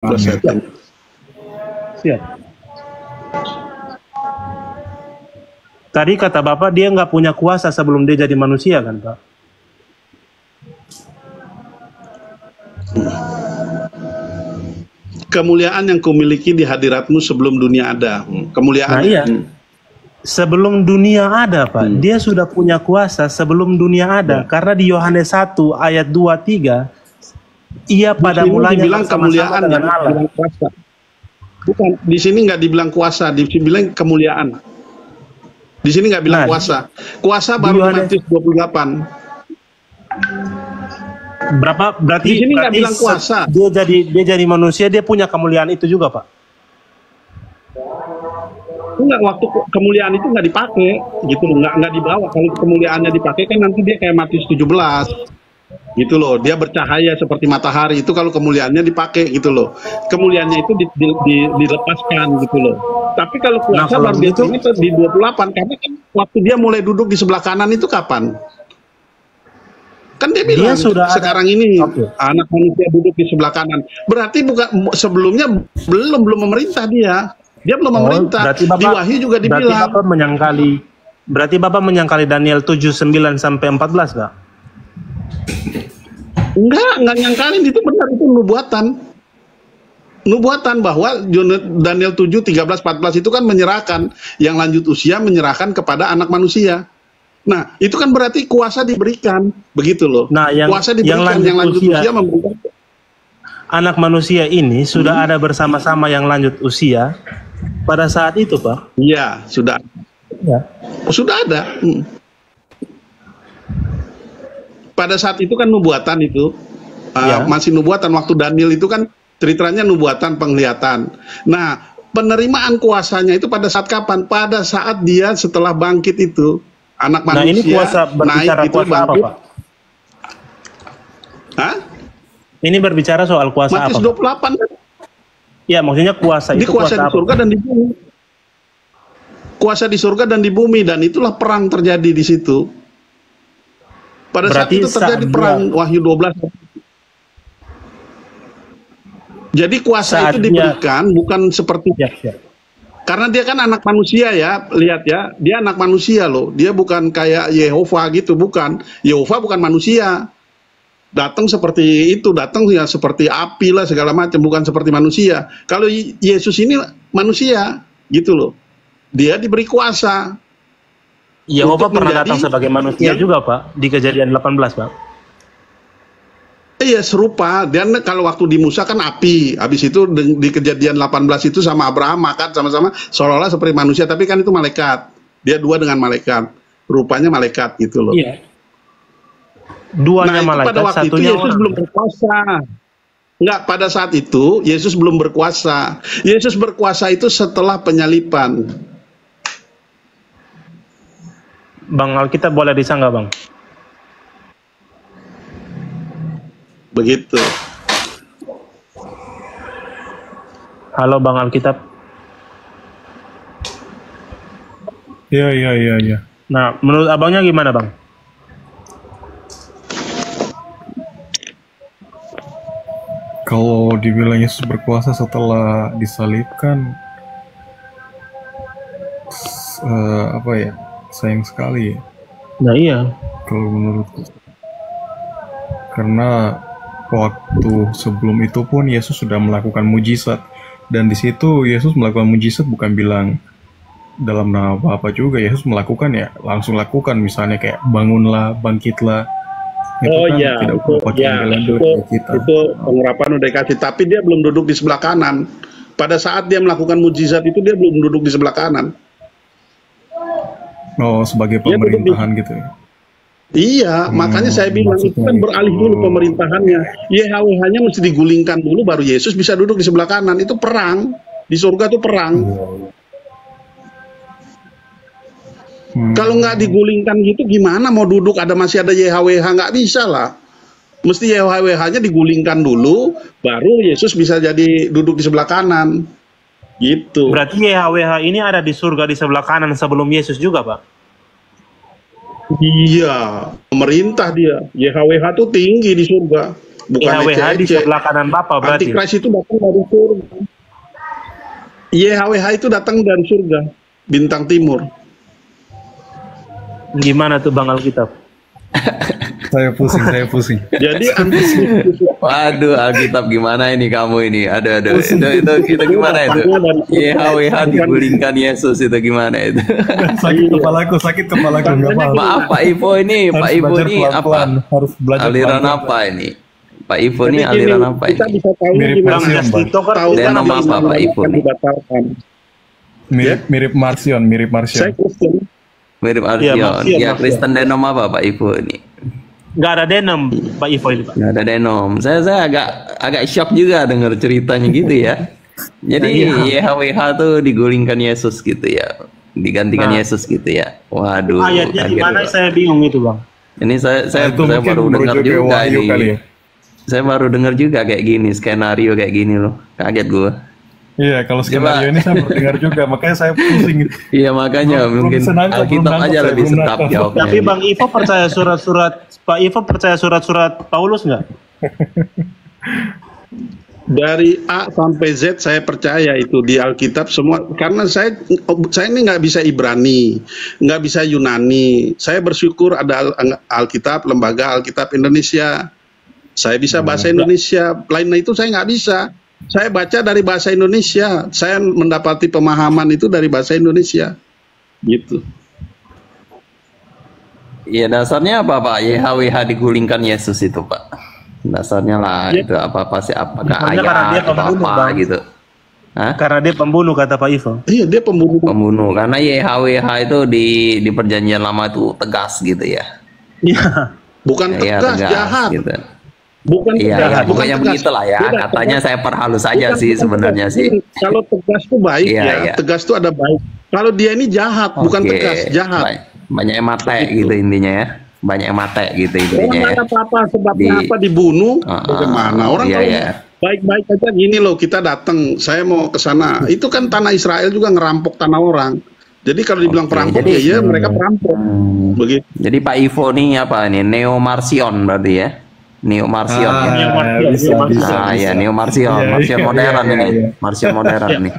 Siap. Siap. Tadi kata Bapak dia nggak punya kuasa sebelum dia jadi manusia kan Pak? Kemuliaan yang kumiliki di hadiratmu sebelum dunia ada. Kemuliaan. Nah iya. Sebelum dunia ada Pak, dia sudah punya kuasa sebelum dunia ada. Karena di Yohanes 1 ayat 2-3, ia pada mulanya dibilang kemuliaan dengan Allah. Kuasa. Bukan, di sini nggak dibilang kuasa, dibilang kemuliaan. Di sini nggak bilang kuasa. Kuasa baru di Matius 28. Berapa berarti? Di sini nggak bilang kuasa. Dia jadi manusia, dia punya kemuliaan itu juga Pak. Enggak, waktu kemuliaan itu nggak dipakai, gitu loh, nggak dibawa. Kalau kemuliaannya dipakai kan nanti dia kayak Matius 17, gitu loh. Dia bercahaya seperti matahari, itu kalau kemuliaannya dipakai, gitu loh. Kemuliaannya itu dilepaskan, gitu loh. Tapi kalau kuasa baru dia itu di 28, karena kan waktu dia mulai duduk di sebelah kanan itu kapan? Kan dia bilang sudah sekarang ini anak manusia duduk di sebelah kanan. Berarti bukan sebelumnya belum memerintah dia. Dia belum memerintah. Di Wahyu juga dibilang. Berarti Bapak menyangkali Daniel 7:9 sampai 14, Pak? Enggak nyangkalin, itu benar, itu nubuatan. Nubuatan bahwa Daniel 7:13-14 itu kan menyerahkan, yang lanjut usia menyerahkan kepada anak manusia. Nah, itu kan berarti kuasa diberikan, begitu loh. Nah, kuasa diberikan, yang lanjut usia memberikan. Anak manusia ini sudah ada bersama-sama yang lanjut usia pada saat itu, Pak? Iya, sudah. Ya. Sudah ada. Pada saat itu kan nubuatan itu, masih nubuatan. Waktu Daniel itu kan ceritanya nubuatan penglihatan. Nah, penerimaan kuasanya itu pada saat kapan? Pada saat dia setelah bangkit itu, anak manusia. Nah, ini kuasa berbicara naik kuasa apa, Pak? Hah? Ini berbicara soal kuasa Matius apa? 28 kan? Ya, maksudnya kuasa itu kuasa di surga dan di bumi. Kuasa di surga dan di bumi, dan itulah perang terjadi di situ. Pada saat itu terjadi perang, Wahyu 12. Jadi kuasa itu diberikan bukan seperti karena dia kan anak manusia ya, lihat ya, dia anak manusia loh. Dia bukan kayak Yehova gitu, bukan. Yehova bukan manusia. Datang seperti itu, datang ya seperti api lah segala macam, bukan seperti manusia. Kalau Yesus ini manusia, gitu loh. Dia diberi kuasa. Yehova pernah datang sebagai manusia juga, Pak, di Kejadian 18, Pak. Iya, serupa. Dan kalau waktu di Musa kan api, habis itu di Kejadian 18 itu sama Abraham makan sama-sama seolah-olah seperti manusia, tapi kan itu malaikat. Dia dua dengan malaikat. Rupanya malaikat gitu loh. Iya. Duanya malaikat, pada waktu itu Yesus belum berkuasa. Enggak, pada saat itu Yesus belum berkuasa. Yesus berkuasa itu setelah penyalipan. Bang Alkitab boleh disanggah, Bang? Begitu. Halo Bang Alkitab. Iya. Nah, menurut abangnya gimana, Bang? Kalau dibilang Yesus berkuasa setelah disalibkan, sayang sekali ya. Nah iya. Kalau menurutku, karena waktu sebelum itu pun Yesus sudah melakukan mujizat, dan di situ Yesus melakukan mujizat bukan bilang dalam nama Bapa juga. Yesus melakukan ya langsung lakukan, misalnya kayak bangunlah, bangkitlah. Itu pengurapan udah dikasih, tapi dia belum duduk di sebelah kanan. Pada saat dia melakukan mujizat itu dia belum duduk di sebelah kanan. Oh, sebagai pemerintahan gitu ya. Iya, makanya saya bilang itu kan beralih dulu pemerintahannya. YHWH-nya mesti digulingkan dulu, baru Yesus bisa duduk di sebelah kanan. Itu perang di surga, itu perang. Kalau nggak digulingkan gitu gimana mau duduk, masih ada YHWH, nggak bisa lah. Mesti YHWH-nya digulingkan dulu, baru Yesus bisa jadi duduk di sebelah kanan. Gitu. Berarti YHWH ini ada di surga di sebelah kanan sebelum Yesus juga, Pak? Iya, pemerintah dia. YHWH tuh tinggi di surga. bukan YHWH di ece-ece. sebelah kanan Bapak berarti. Antikris itu datang dari surga. YHWH itu datang dari surga, bintang timur. Gimana tuh Bang Alkitab? Saya pusing. Jadi antikris Waduh, Alkitab gimana ini kamu ini? Aduh. Itu gimana itu? YHWH digulingkan Yesus itu gimana itu? sakit kepalaku nggak apa. Maaf Pak Ivo ini, Harus Pak Ivo belajar ini apa? pelan-pelan, harus belajar Aliran pelan-pelan. apa ini? Pak Ivo ini Jadi aliran gini, apa kita ini? bisa tahu Mirip gimana Bang Marsion, Bang. Justito kan tahu Dan kan nama apa, Pak Ivo akan nih? dibatalkan. Mirip Marsion. Saya Kristen. Mirip Iya, Arsion. Marsion, Ya, Marsion. Kristen denom apa Pak Ivo ini? nggak ada denom Pak Ivo ini Pak. Nggak ada denom. Saya agak shock juga dengar ceritanya gitu ya. Jadi YHWH tuh digulingkan Yesus gitu ya. Digantikan Nah. Yesus gitu ya. Waduh. Ayatnya di kaget mana gua. saya bingung itu Bang. Ini saya Itu mungkin baru dengar merujuk ke juga Wahyu ini. kali ya. Saya baru dengar juga kayak gini, skenario kayak gini loh. Kaget gua. Iya, kalau skenario ini saya baru dengar juga, makanya saya pusing. Iya makanya Belum mungkin bisa nangkep, Alkitab belum nangkep aja saya, lebih belum setap nangkep. jawabnya. Tapi Bang Ivo percaya Pak Ivo percaya surat-surat Paulus nggak? Dari A sampai Z saya percaya itu di Alkitab semua, karena saya ini nggak bisa Ibrani, nggak bisa Yunani. Saya bersyukur ada Alkitab, lembaga Alkitab Indonesia. Saya bisa bahasa Indonesia, lainnya itu saya nggak bisa. Saya baca dari bahasa Indonesia, saya mendapati pemahaman itu dari bahasa Indonesia, gitu. Iya dasarnya apa Pak? YHWH digulingkan Yesus itu Pak. Dasarnya lah Ya. itu apa sih? Apakah Misalnya karena dia ayat atau pembunuh, apa Bang. gitu? Hah? Karena dia pembunuh kata Pak Ivo. Iya, dia pembunuh. Pembunuh. Karena YHWH itu di perjanjian lama itu tegas gitu ya. Iya. Bukan Iya tegas, jahat. gitu. Bukan Iya, tegas, ya, bukan pokoknya tegas. begitulah ya. Beda, Katanya tegas. saya perhalus aja Bukan- sih bukan sebenarnya tegas. sih. Kalau tegas tuh baik Iya, ya, iya. tegas tuh ada baik. Kalau dia ini jahat, bukan Oke. tegas, jahat. Banyak yang mate gitu intinya ya. Banyak yang mate gitu Orang intinya ya. nggak apa-apa, sebabnya Di- apa dibunuh, Ah, bagaimana? Orang iya, kalau iya. baik-baik aja gini loh, kita datang, saya mau ke sana. Itu kan tanah Israel juga ngerampok tanah orang. Jadi kalau dibilang Oke, perampok, jadi- ya mereka perampok. Begitu. Jadi Pak Ivo nih apa nih? Neo Marsion berarti ya. Neo Marsion ya. Ah ya, Neo Marsion, Iya, Marsion iya, modern iya, ini, iya. Marsion modern nih.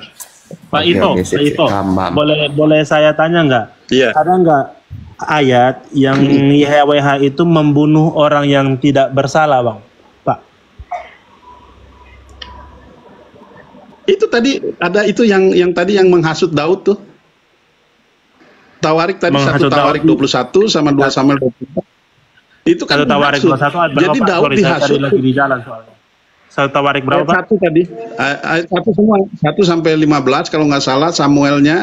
Pak Oke, Ivo, oke, sip, Pak sip. Ivo, Paham, paham. boleh saya tanya nggak? Iya. Ada nggak ayat yang YHWH itu membunuh orang yang tidak bersalah, Bang? Pak. Itu tadi ada itu yang tadi yang menghasut Daud tuh. Tawarik tadi Menghasut 1 Tawarik Daud. 21 sama 2 Samuel 24. Itu kan Satu Tawarik menghasut. 21 ayat berapa? Jadi Pak? Daud Sorry, saya dihasut tadi lagi di jalan soalnya. Satu Tawarik berapa, Pak? ayat 1 tadi. Ayat 1 semua 1 sampai 15 kalau nggak salah, Samuelnya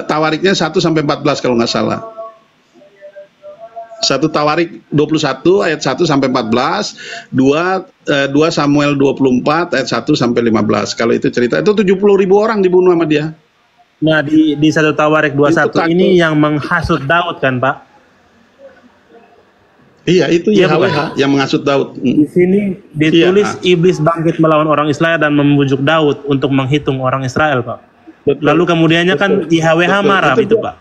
Tawariknya 1 sampai 14 kalau nggak salah. 1 Tawarik 21 ayat 1 sampai 14, 2 Samuel 24 ayat 1 sampai 15. Kalau itu cerita itu 70.000 orang dibunuh sama dia. Nah, di satu Tawarik 21 Itu ini yang menghasut Daud kan, Pak? Iya, itu Iya, YHWH yang menghasut Daud. Di sini ditulis Iya. iblis bangkit melawan orang Israel dan membujuk Daud untuk menghitung orang Israel, Pak. Betul. Lalu kemudiannya kan YHWH Betul. marah Itu itu, Pak.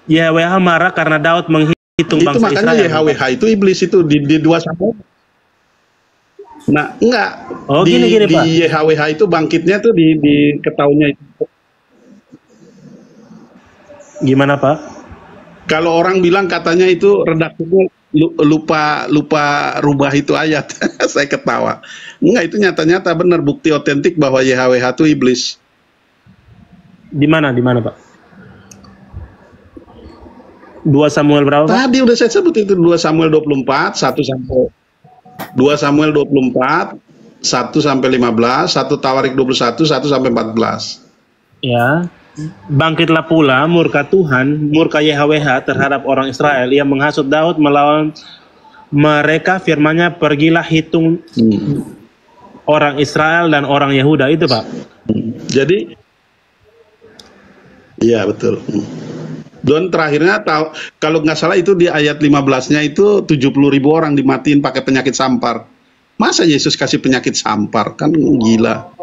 YHWH marah karena Daud menghitung Itu bangsa makanya Israel. YHWH itu iblis itu di 2 Samuel. Nah, enggak. Oh, di, gini, di Pak. YHWH itu bangkitnya tuh di ketahunya itu. Gimana, Pak? Kalau orang bilang katanya itu redaksinya lupa rubah itu ayat. Saya ketawa. Enggak, itu nyata-nyata benar bukti otentik bahwa YHWH itu iblis. Di mana, Pak? 2 Samuel berapa, Pak? Tadi udah saya sebut itu 2 Samuel 24 1 sampai 2 Samuel 24 1 sampai 15, 1 Tawarik 21 1 sampai 14. Ya. Bangkitlah pula murka Tuhan, murka YHWH terhadap orang Israel yang menghasut Daud melawan mereka, firman-Nya, pergilah hitung orang Israel dan orang Yehuda, itu, Pak. Jadi iya betul. Dan terakhirnya kalau nggak salah itu di ayat 15-nya itu 70.000 orang dimatiin pakai penyakit sampar. Masa Yesus kasih penyakit sampar? Kan gila.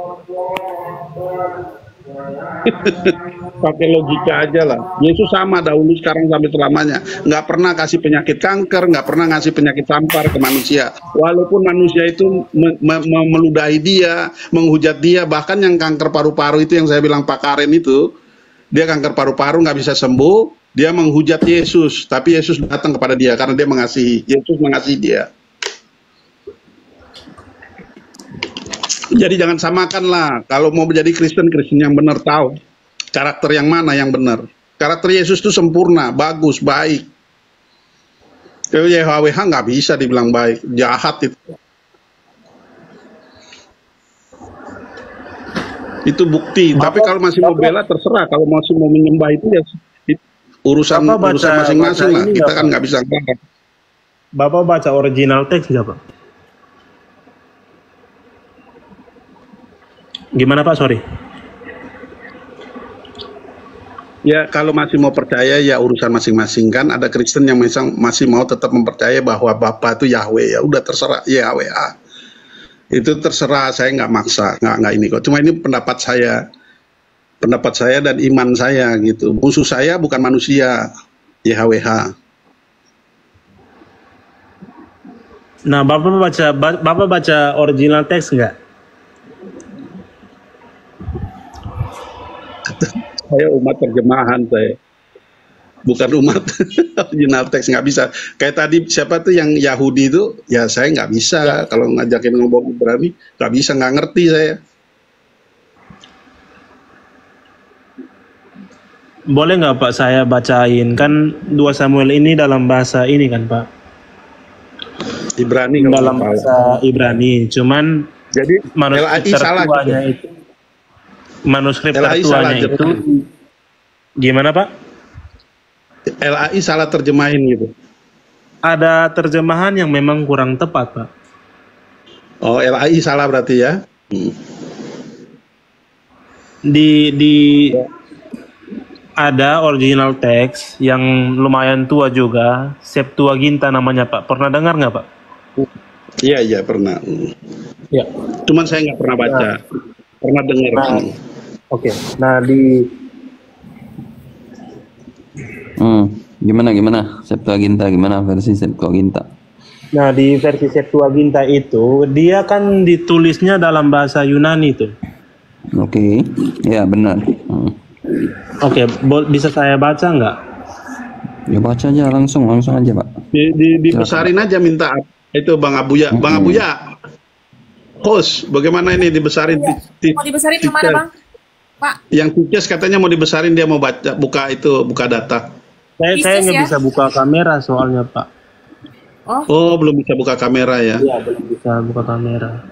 Pakai logika aja lah. Yesus sama dahulu, sekarang, sampai selamanya. Nggak pernah kasih penyakit kanker, nggak pernah ngasih penyakit sampar ke manusia. Walaupun manusia itu meludahi dia, menghujat dia, bahkan yang kanker paru-paru itu yang saya bilang Pak Karen itu, dia kanker paru-paru nggak bisa sembuh, dia menghujat Yesus, tapi Yesus datang kepada dia karena dia mengasihi. Yesus mengasihi dia. Jadi jangan samakan lah. Kalau mau menjadi Kristen, Kristen yang benar tahu karakter yang mana yang benar. Karakter Yesus itu sempurna, bagus, baik. Kalau YHWH nggak bisa dibilang baik, jahat itu. Itu bukti. Tapi kalau masih mau bela terserah. Kalau masih mau menyembah itu ya urusan masing-masing lah. Kita kan nggak bisa ngelawan. Bapak baca original teks nggak, Pak? Gimana Pak? Sorry. Ya kalau masih mau percaya ya urusan masing-masing, kan ada Kristen yang masih mau tetap mempercayai bahwa Bapa itu Yahweh, ya udah terserah, YHWH. Itu terserah, saya nggak maksa, nggak ini kok. Cuma ini pendapat saya dan iman saya gitu. Musuh saya bukan manusia, YHWH. Nah, Bapak baca original teks nggak? Saya umat terjemahan, saya bukan umat original teks, nggak bisa. Kayak tadi siapa tuh yang Yahudi itu, ya saya nggak bisa ya. Kalau ngajakin ngomong Ibrani nggak bisa, nggak ngerti saya. Boleh nggak Pak saya bacain, kan 2 Samuel ini dalam bahasa ini kan Pak? Ibrani, dalam bahasa Ibrani, cuman jadi manuskrip tertuanya itu, manuskrip tertuanya itu gimana Pak? LAI salah terjemahin gitu. Ada terjemahan yang memang kurang tepat Pak. Oh, LAI salah berarti ya? Ada original teks yang lumayan tua juga, Septuaginta namanya Pak. Pernah dengar nggak Pak? Iya pernah. Ya. Cuman saya nggak pernah baca. Pernah dengar. Oke. Nah gimana Septuaginta, gimana versi Septuaginta? Nah di versi Septuaginta itu dia kan ditulisnya dalam bahasa Yunani tuh. Oke. Ya benar. Oke, bisa saya baca nggak? Ya baca aja langsung aja Pak. Dibesarin aja, minta itu Bang Abuya. Bang Abuya, host, bagaimana ini dibesarin? Mau dibesarin kemana Bang? Pak? Yang Tices katanya mau dibesarin, dia mau buka data. Saya nggak bisa buka kamera soalnya Pak. Oh, belum bisa buka kamera ya? Iya, belum bisa buka kamera.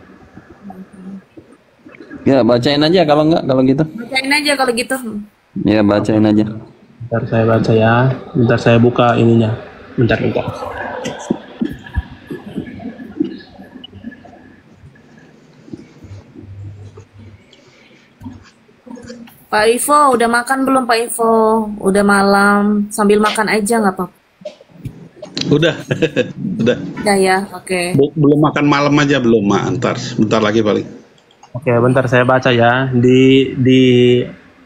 Ya bacain aja kalau gitu. Bacain aja kalau gitu. Ya bacain aja. Bentar saya baca ya. Bentar saya buka ininya. Bentar. Pak Ivo, udah makan belum Pak Ivo? Udah malam, sambil makan aja nggak Pak? Udah. Udah ya, oke. Belum makan malam aja belum, bentar lagi paling. Oke, bentar saya baca ya. Di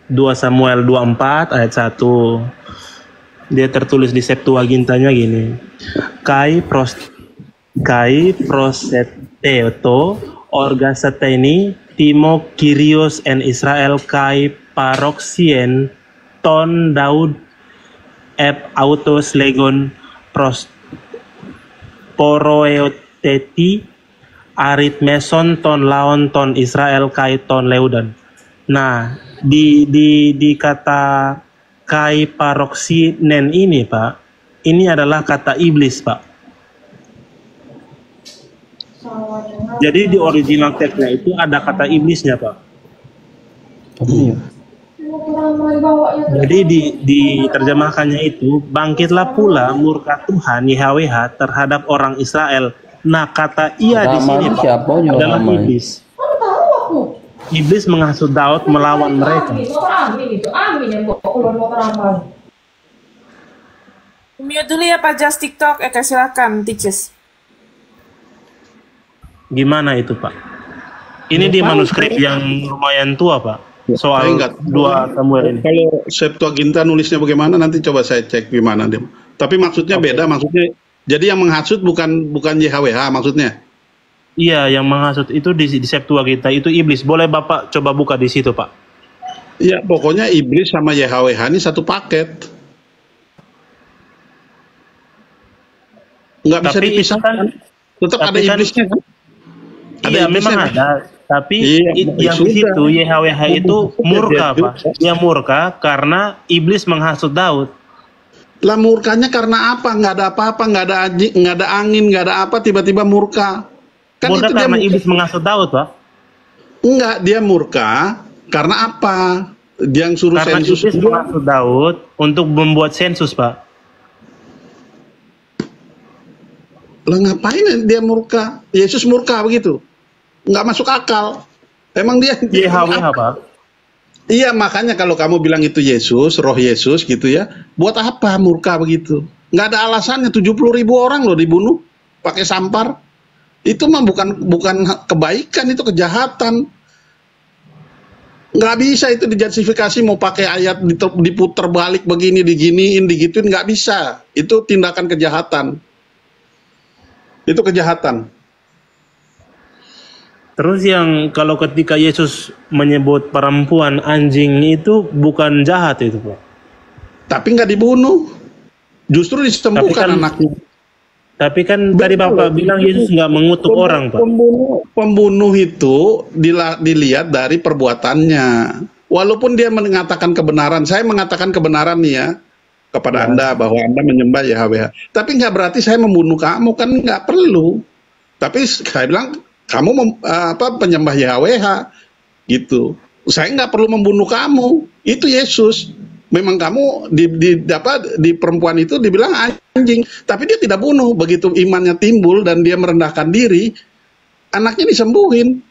2 Samuel 24 ayat 1. Dia tertulis di Septuagintanya gini. Kai proseteto orgasateni timo Kyrios en Israel kai paroxien ton Daud ep autos legon poroeoteti arit meson ton laon ton Israel kai ton leudan. Nah, di kata kai paroxinen ini Pak, ini adalah kata iblis Pak. Jadi di original teksnya itu ada kata iblisnya Pak. Jadi diterjemahkannya itu, bangkitlah pula murka Tuhan YHWH terhadap orang Israel. Nah, kata ia di sini Pak adalah iblis. Iblis menghasut Daud melawan mereka. Mute dulu ya Pak Jas TikTok. Silakan Tices. Gimana itu Pak? Ini di manuskrip yang lumayan tua Pak. Saya soal nggak tahu. 2 Samuel ini. Kalau Septuaginta nulisnya bagaimana nanti coba saya cek gimana dia. Tapi maksudnya Oke. beda, maksudnya jadi yang menghasut bukan YHWH maksudnya. Iya, yang menghasut itu di Septuaginta itu iblis. Boleh Bapak coba buka di situ, Pak? Ya pokoknya iblis sama YHWH ini satu paket. Nggak bisa Tapi itu dipisahkan. kan, Tetap ada tapi kan, iblisnya kan? Ada iya iblisnya memang kan? ada. Tapi Iya, yang di sudah. situ YHWH itu murka, Dia Pak. Dia murka karena iblis menghasut Daud. Lah murkanya karena apa? Nggak ada apa-apa, nggak ada angin, nggak ada apa, tiba-tiba murka. Kan Murka itu dia karena murka. iblis menghasut Daud, Pak. Enggak, dia murka karena apa? Dia yang suruh Karena sensus iblis dia. menghasut Daud untuk membuat sensus, Pak. Lah ngapain dia murka? Yesus murka begitu? Nggak masuk akal. Emang dia YHWH, Pak. Iya, makanya kalau kamu bilang itu Yesus, roh Yesus gitu ya, buat apa murka begitu? Nggak ada alasannya, 70.000 orang loh dibunuh pakai sampar. Itu mah bukan kebaikan, itu kejahatan. Nggak bisa itu dijustifikasi mau pakai ayat diputer balik begini, diginiin, digituin, nggak bisa. Itu tindakan kejahatan. Itu kejahatan. Terus yang kalau ketika Yesus menyebut perempuan anjing itu bukan jahat itu, Pak. Tapi nggak dibunuh. Justru disembuhkan Tapi kan- anaknya. Tapi kan tadi Bapak bilang Yesus nggak mengutuk orang, Pak. Pembunuh itu dilihat dari perbuatannya. Walaupun dia mengatakan kebenaran, saya mengatakan kebenaran nih ya kepada Anda bahwa Anda menyembah YHWH. Tapi nggak berarti saya membunuh kamu, kan nggak perlu. Tapi saya bilang kamu penyembah YHWH gitu. Saya nggak perlu membunuh kamu. Itu Yesus. Memang kamu di perempuan itu dibilang anjing, tapi dia tidak bunuh. Begitu imannya timbul dan dia merendahkan diri, anaknya disembuhin.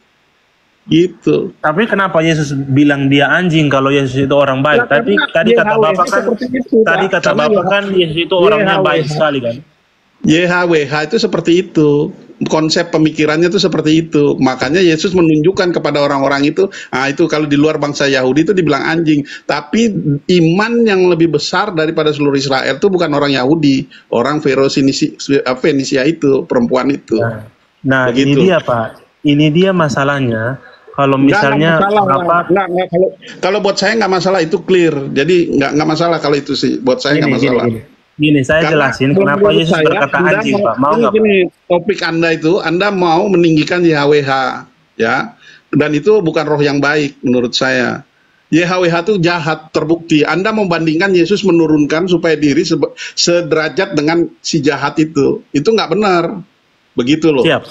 Gitu. Tapi kenapa Yesus bilang dia anjing kalau Yesus itu orang baik? Nah, Tadi kata YHWH Bapak kan, seperti itu, Pak. tadi kata Karena Bapak kan Yesus itu orangnya YHWH. baik sekali kan? YHWH itu seperti itu. Konsep pemikirannya itu seperti itu. Makanya Yesus menunjukkan kepada orang-orang itu, itu kalau di luar bangsa Yahudi itu dibilang anjing. Tapi iman yang lebih besar daripada seluruh Israel itu bukan orang Yahudi, orang Fenisia itu, perempuan itu. Nah, Begitu. ini dia Pak. Ini dia masalahnya. Kalau misalnya kalau buat saya nggak masalah, itu clear. Jadi nggak masalah kalau itu sih. Buat saya nggak masalah. Gini, saya Karena jelasin kenapa menurut Yesus saya, berkata Anda anjing, mau- Pak. Mau ini nggak, Pak? gini, topik Anda itu, Anda mau meninggikan YHWH, ya. Dan itu bukan roh yang baik menurut saya. YHWH itu jahat, terbukti. Anda membandingkan Yesus menurunkan supaya diri sederajat dengan si jahat itu. Itu nggak benar. Begitu loh. Siap.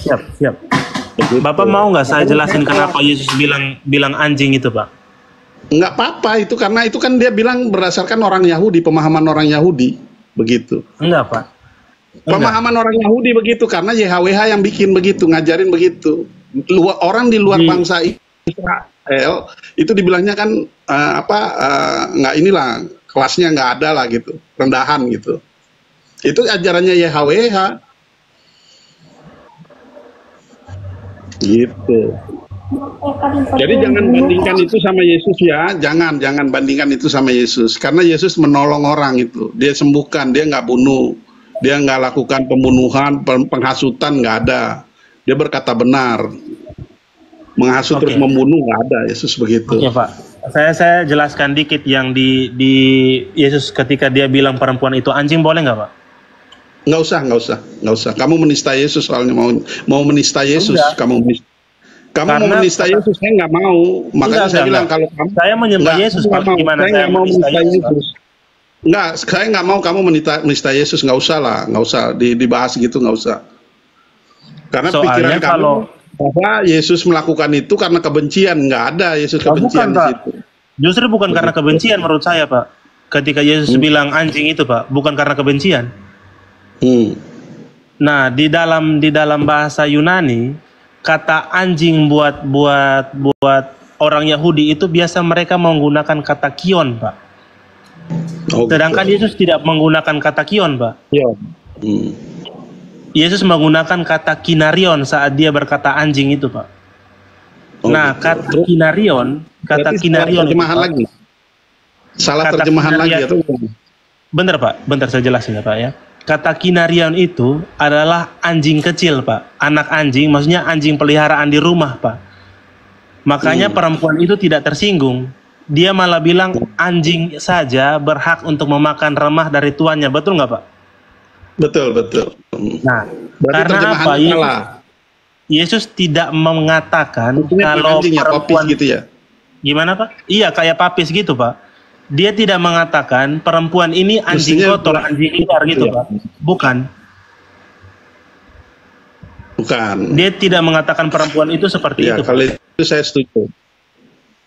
Begitu. Bapak mau nggak saya jelasin kenapa Yesus bilang anjing itu, Pak? Nggak apa-apa itu, karena itu kan dia bilang berdasarkan orang Yahudi, pemahaman orang Yahudi. Begitu. Enggak, Pak. Pemahaman orang Yahudi begitu, karena YHWH yang bikin begitu, ngajarin begitu. Orang di luar bangsa Israel itu dibilangnya kan nggak inilah, kelasnya nggak ada lah gitu, rendahan gitu. Itu ajarannya YHWH. Gitu. Jadi jangan bandingkan itu sama Yesus ya, jangan bandingkan itu sama Yesus, karena Yesus menolong orang itu, dia sembuhkan, dia nggak bunuh, dia nggak lakukan pembunuhan, penghasutan nggak ada, dia berkata benar, menghasut terus membunuh nggak ada, Yesus begitu. Oke, Pak. Saya jelaskan dikit yang di Yesus ketika dia bilang perempuan itu anjing, boleh nggak, Pak? Nggak usah. Kamu menista Yesus soalnya mau menista Yesus, kamu mau menista Yesus, saya nggak mau. Makanya saya bilang kalau kamu saya menyembah Yesus, Pak. Gimana saya mau menista Yesus? Nggak, saya nggak mau kamu menista Yesus, nggak usah dibahas gitu, nggak usah. Karena Soalnya pikiran kamu bahwa Yesus melakukan itu karena kebencian, nggak ada Yesus kebencian di situ. Justru bukan karena kebencian menurut saya, Pak. Ketika Yesus bilang anjing itu, Pak, bukan karena kebencian. Nah, di dalam bahasa Yunani, kata anjing buat orang Yahudi itu biasa mereka menggunakan kata kion, Pak. Sedangkan Yesus tidak menggunakan kata kion, Pak. Yesus menggunakan kata kinarion saat dia berkata anjing itu, Pak. Nah, kata kinarion, Berarti salah terjemahan Pak, lagi. Salah kata terjemahan lagi kinarion, atau bentar Pak, bentar saya jelasin ya Pak ya. Kata kinarion itu adalah anjing kecil Pak, anak anjing, maksudnya anjing peliharaan di rumah Pak. Makanya perempuan itu tidak tersinggung. Dia malah bilang anjing saja berhak untuk memakan remah dari tuannya, betul nggak Pak? betul. Nah, Berarti karena apa? terjemahannya salah. Yesus tidak mengatakan Maksudnya kalau anjing ya, papis perempuan gitu ya. gimana Pak? Iya kayak papis gitu Pak. Dia tidak mengatakan perempuan ini anjing Mestinya kotor, anjing liar gitu iya. Pak. Bukan. Bukan. Dia tidak mengatakan perempuan itu seperti Ya, itu. Pak. kalau itu saya setuju.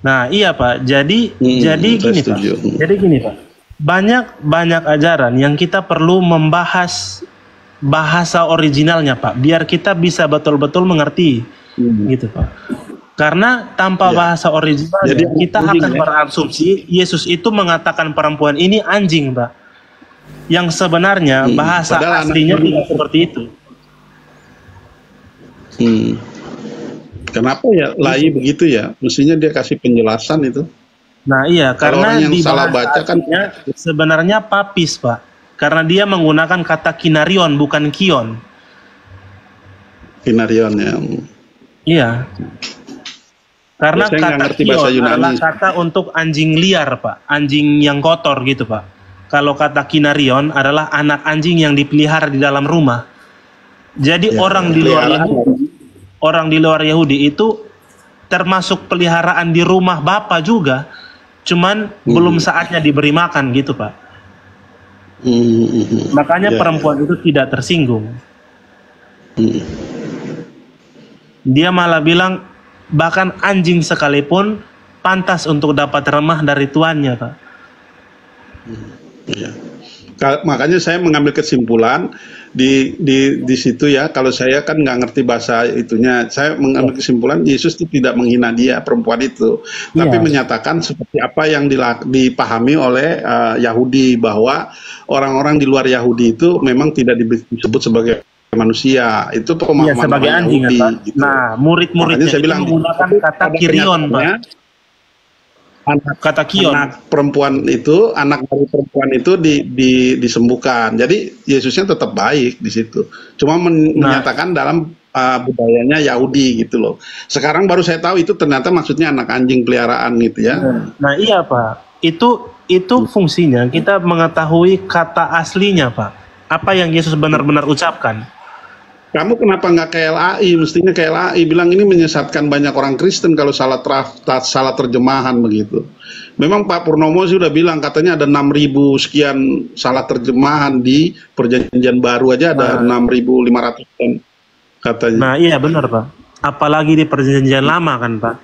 Nah iya Pak. Jadi saya gini Pak. setuju. Jadi gini Pak. Banyak ajaran yang kita perlu membahas bahasa originalnya Pak, biar kita bisa betul-betul mengerti, gitu Pak. Karena tanpa Ya. bahasa originalnya, Jadi kita anjing, akan ya. berasumsi Yesus itu mengatakan perempuan ini anjing Pak. Yang sebenarnya bahasa Padahal aslinya anak- tidak seperti itu. Kenapa ya Lai begitu ya? Mestinya dia kasih penjelasan itu. Nah iya, Kalau karena orang yang di salah bahasa baca kan- aslinya sebenarnya papis Pak. Karena dia menggunakan kata kinarion bukan kion. Kinarion ya. Iya. Karena Saya nggak kata ngerti bahasa kion Yunani. adalah kata untuk anjing liar Pak, anjing yang kotor gitu Pak. Kalau kata kinarion adalah anak anjing yang dipelihara di dalam rumah. Jadi Ya, orang di luar peliharaan. Yahudi, orang di luar Yahudi itu termasuk peliharaan di rumah Bapa juga, cuman belum saatnya diberi makan gitu Pak. Makanya Ya, perempuan itu tidak tersinggung. Dia malah bilang bahkan anjing sekalipun pantas untuk dapat remah dari tuannya Pak. Iya. Makanya saya mengambil kesimpulan di situ ya. Kalau saya kan nggak ngerti bahasa itunya, saya mengambil kesimpulan Yesus itu tidak menghina dia perempuan itu, tapi Iya. menyatakan seperti apa yang dipahami oleh Yahudi, bahwa orang-orang di luar Yahudi itu memang tidak disebut sebagai manusia. Itu Iya pemahaman sebagai orang anjing kan Yahudi, Pak. gitu. Nah murid-muridnya Makanya saya itu bilang, menggunakan kata pada kirion Pak. kenyataannya, Kata kion. anak perempuan itu, anak dari perempuan itu disembuhkan. Jadi Yesusnya tetap baik di situ. Cuma menyatakan dalam budayanya Yahudi gitu loh. Sekarang baru saya tahu itu ternyata maksudnya anak anjing peliharaan gitu ya. Nah iya Pak. Itu fungsinya kita mengetahui kata aslinya Pak. Apa yang Yesus benar-benar ucapkan. Kamu kenapa nggak ke LAI? Mestinya ke LAI bilang ini menyesatkan banyak orang Kristen kalau salah terjemahan begitu. Memang Pak Purnomo sudah bilang katanya ada 6.000 sekian salah terjemahan di Perjanjian Baru aja ada 6.500 katanya. Nah iya benar Pak. Apalagi di Perjanjian Lama kan Pak.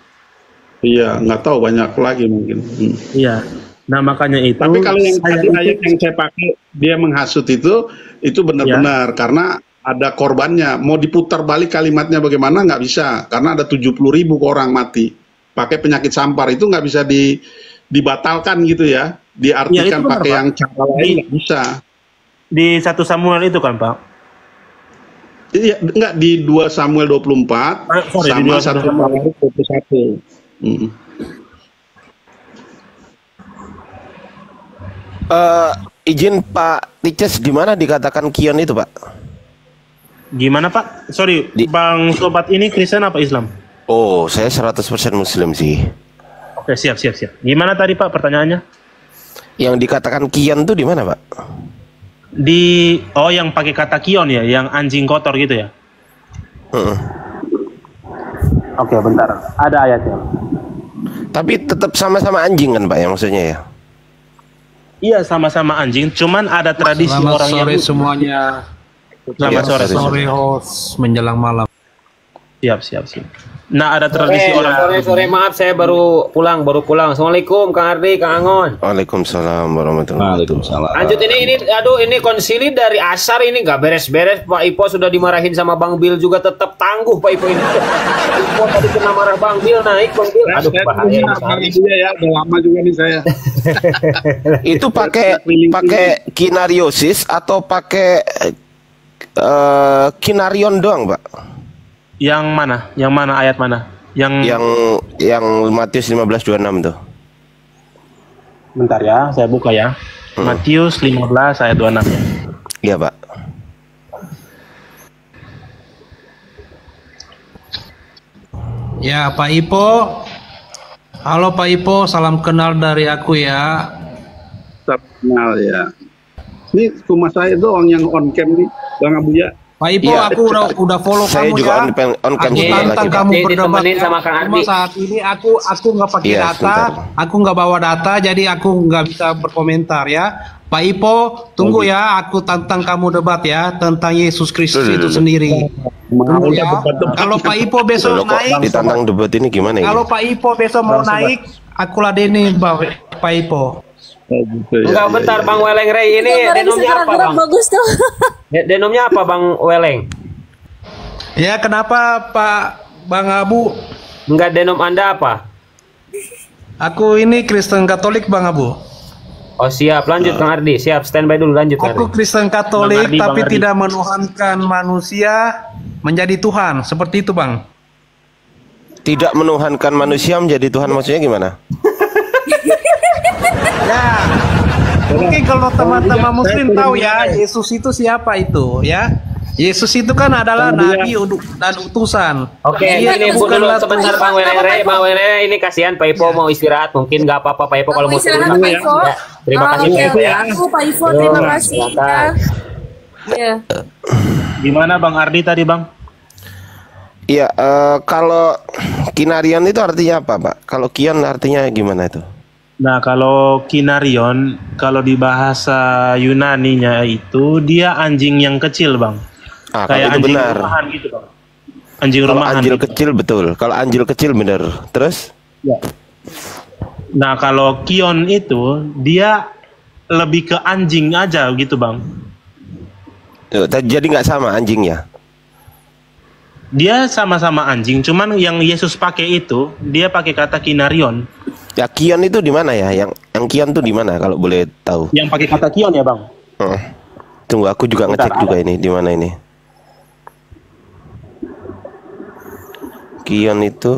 Iya, nggak tahu banyak lagi mungkin. Iya. Nah makanya itu. Tapi kalau yang saya tadi ayat yang saya pakai dia menghasut itu benar-benar karena ada korbannya. Mau diputar balik kalimatnya bagaimana nggak bisa karena ada 70.000 orang mati pakai penyakit sampar, itu nggak bisa dibatalkan gitu ya, diartikan Ya, itu benar, pakai Pak. yang cara lain nggak bisa. Di 1 Samuel itu kan Pak. Iya, enggak di 2 Samuel 24 sorry, di sama 2 1 Samuel 21. Izin Pak Tices, di mana dikatakan kion itu Pak? Gimana Pak? Sorry, Di- Bang Sobat ini Kristen apa Islam? Oh, saya 100% Muslim sih. Oke, siap. Gimana tadi Pak pertanyaannya? Yang dikatakan kion itu di mana Pak? Yang pakai kata kion ya, yang anjing kotor gitu ya? Heeh. Oke, bentar. Ada ayatnya. Tapi tetap sama-sama anjing kan Pak ya maksudnya ya? Iya, sama-sama anjing, cuman ada tradisi Selamat orang sore Yahudi. semuanya. Selamat Ya, sore. Sore host menjelang malam. Siap. Nah, ada tradisi orang Sore, maaf saya baru pulang. Assalamualaikum Kang Ardi, Kang Angon. Waalaikumsalam warahmatullahi wabarakatuh. Lanjut ini konsili dari Asar ini nggak beres-beres. Pak Ipo sudah dimarahin sama Bang Bil juga tetap tangguh Pak Ipo ini. Ipo tadi kena marah Bang Bil naik Bang Bil. Aduh Saya bahaya. dengar dari dia ya, udah lama juga nih saya. Itu pakai kinariosis atau pakai kinarion doang Pak? yang mana? Ayat mana? Yang Matius 15:26 tuh. Bentar ya, saya buka ya. Matius 15 ayat 26 ya. Iya, Pak. Ya, Pak Ipo. Halo Pak Ipo, salam kenal dari aku ya. Kenal ya. Ini cuma saya doang yang on cam nih, Bang Abuya. Pak Ipo, Iya. aku udah follow Saya kamu juga ya. on cam Aku juga tantang lagi, Pak. kamu berdebat Ditemenin ya. sama Kang Cuma Ardi. saat ini aku nggak pakai Iya, data, sebentar. aku nggak bawa data, jadi aku nggak bisa berkomentar ya. Pak Ipo, tunggu ya, aku tantang kamu debat ya tentang Yesus Kristus itu sendiri. Tunggu ya. Kalau Pak Ipo besok Loh, kok naik, ditantang debat ini gimana ini? kalau Pak Ipo besok mau naik, aku ladeni Pak Ipo. Enggak, bentar Bang Weleng Rey, ini Kemarin denomnya bisa apa gerak-gerak Bang? bagus tuh. Denomnya apa Bang Weleng? Ya, kenapa Pak Bang Abu? Enggak, denom Anda apa? Aku ini Kristen Katolik Bang Abu. Oh siap, lanjut Kang Ardi. Siap, standby dulu, lanjut Kang Aku Ardi. Kristen Katolik Bang Ardi, tapi Bang Ardi. tidak menuhankan manusia menjadi Tuhan. Seperti itu Bang. Tidak menuhankan manusia menjadi Tuhan, maksudnya gimana? Ya. Mungkin kalau teman-teman muslim tahu ya, Yesus itu siapa itu ya? Yesus itu kan adalah nabi dan utusan. Oke, Dia ini Bu dulu bukanlah sebentar Bang Weleng Rey. Bang Weleng Rey, ini kasihan Pak Ipo mau istirahat, mungkin nggak apa-apa Pak Ipo kalau mau Istirahat, turun. Pak Ipo. Ya, terima kasih Oke, Pak Ipo ya. aku Pak Ivo, terima kasih ya. silakan. Ya. Gimana Bang Ardi tadi Bang? Iya, kalau kinarion itu artinya apa, Pak? Kalau kion artinya gimana itu? Nah, kalau kinarion, kalau di bahasa Yunaninya itu dia anjing yang kecil, Bang. Ah, kalau Kayak itu anjing benar. rumahan gitu, Bang. Anjing Kalau rumahan. anjil gitu. kecil betul. Kalau anjil kecil benar. Terus? Ya. Nah, kalau kion itu dia lebih ke anjing aja gitu, Bang. Jadi nggak sama anjingnya. Dia sama-sama anjing, cuman yang Yesus pakai itu dia pakai kata kinarion. Ya kion itu di mana ya? Yang kion tuh di mana kalau boleh tahu? Yang pakai kata kion ya, Bang? Tunggu, aku juga Bentar, ngecek juga ini di mana ini. Kion itu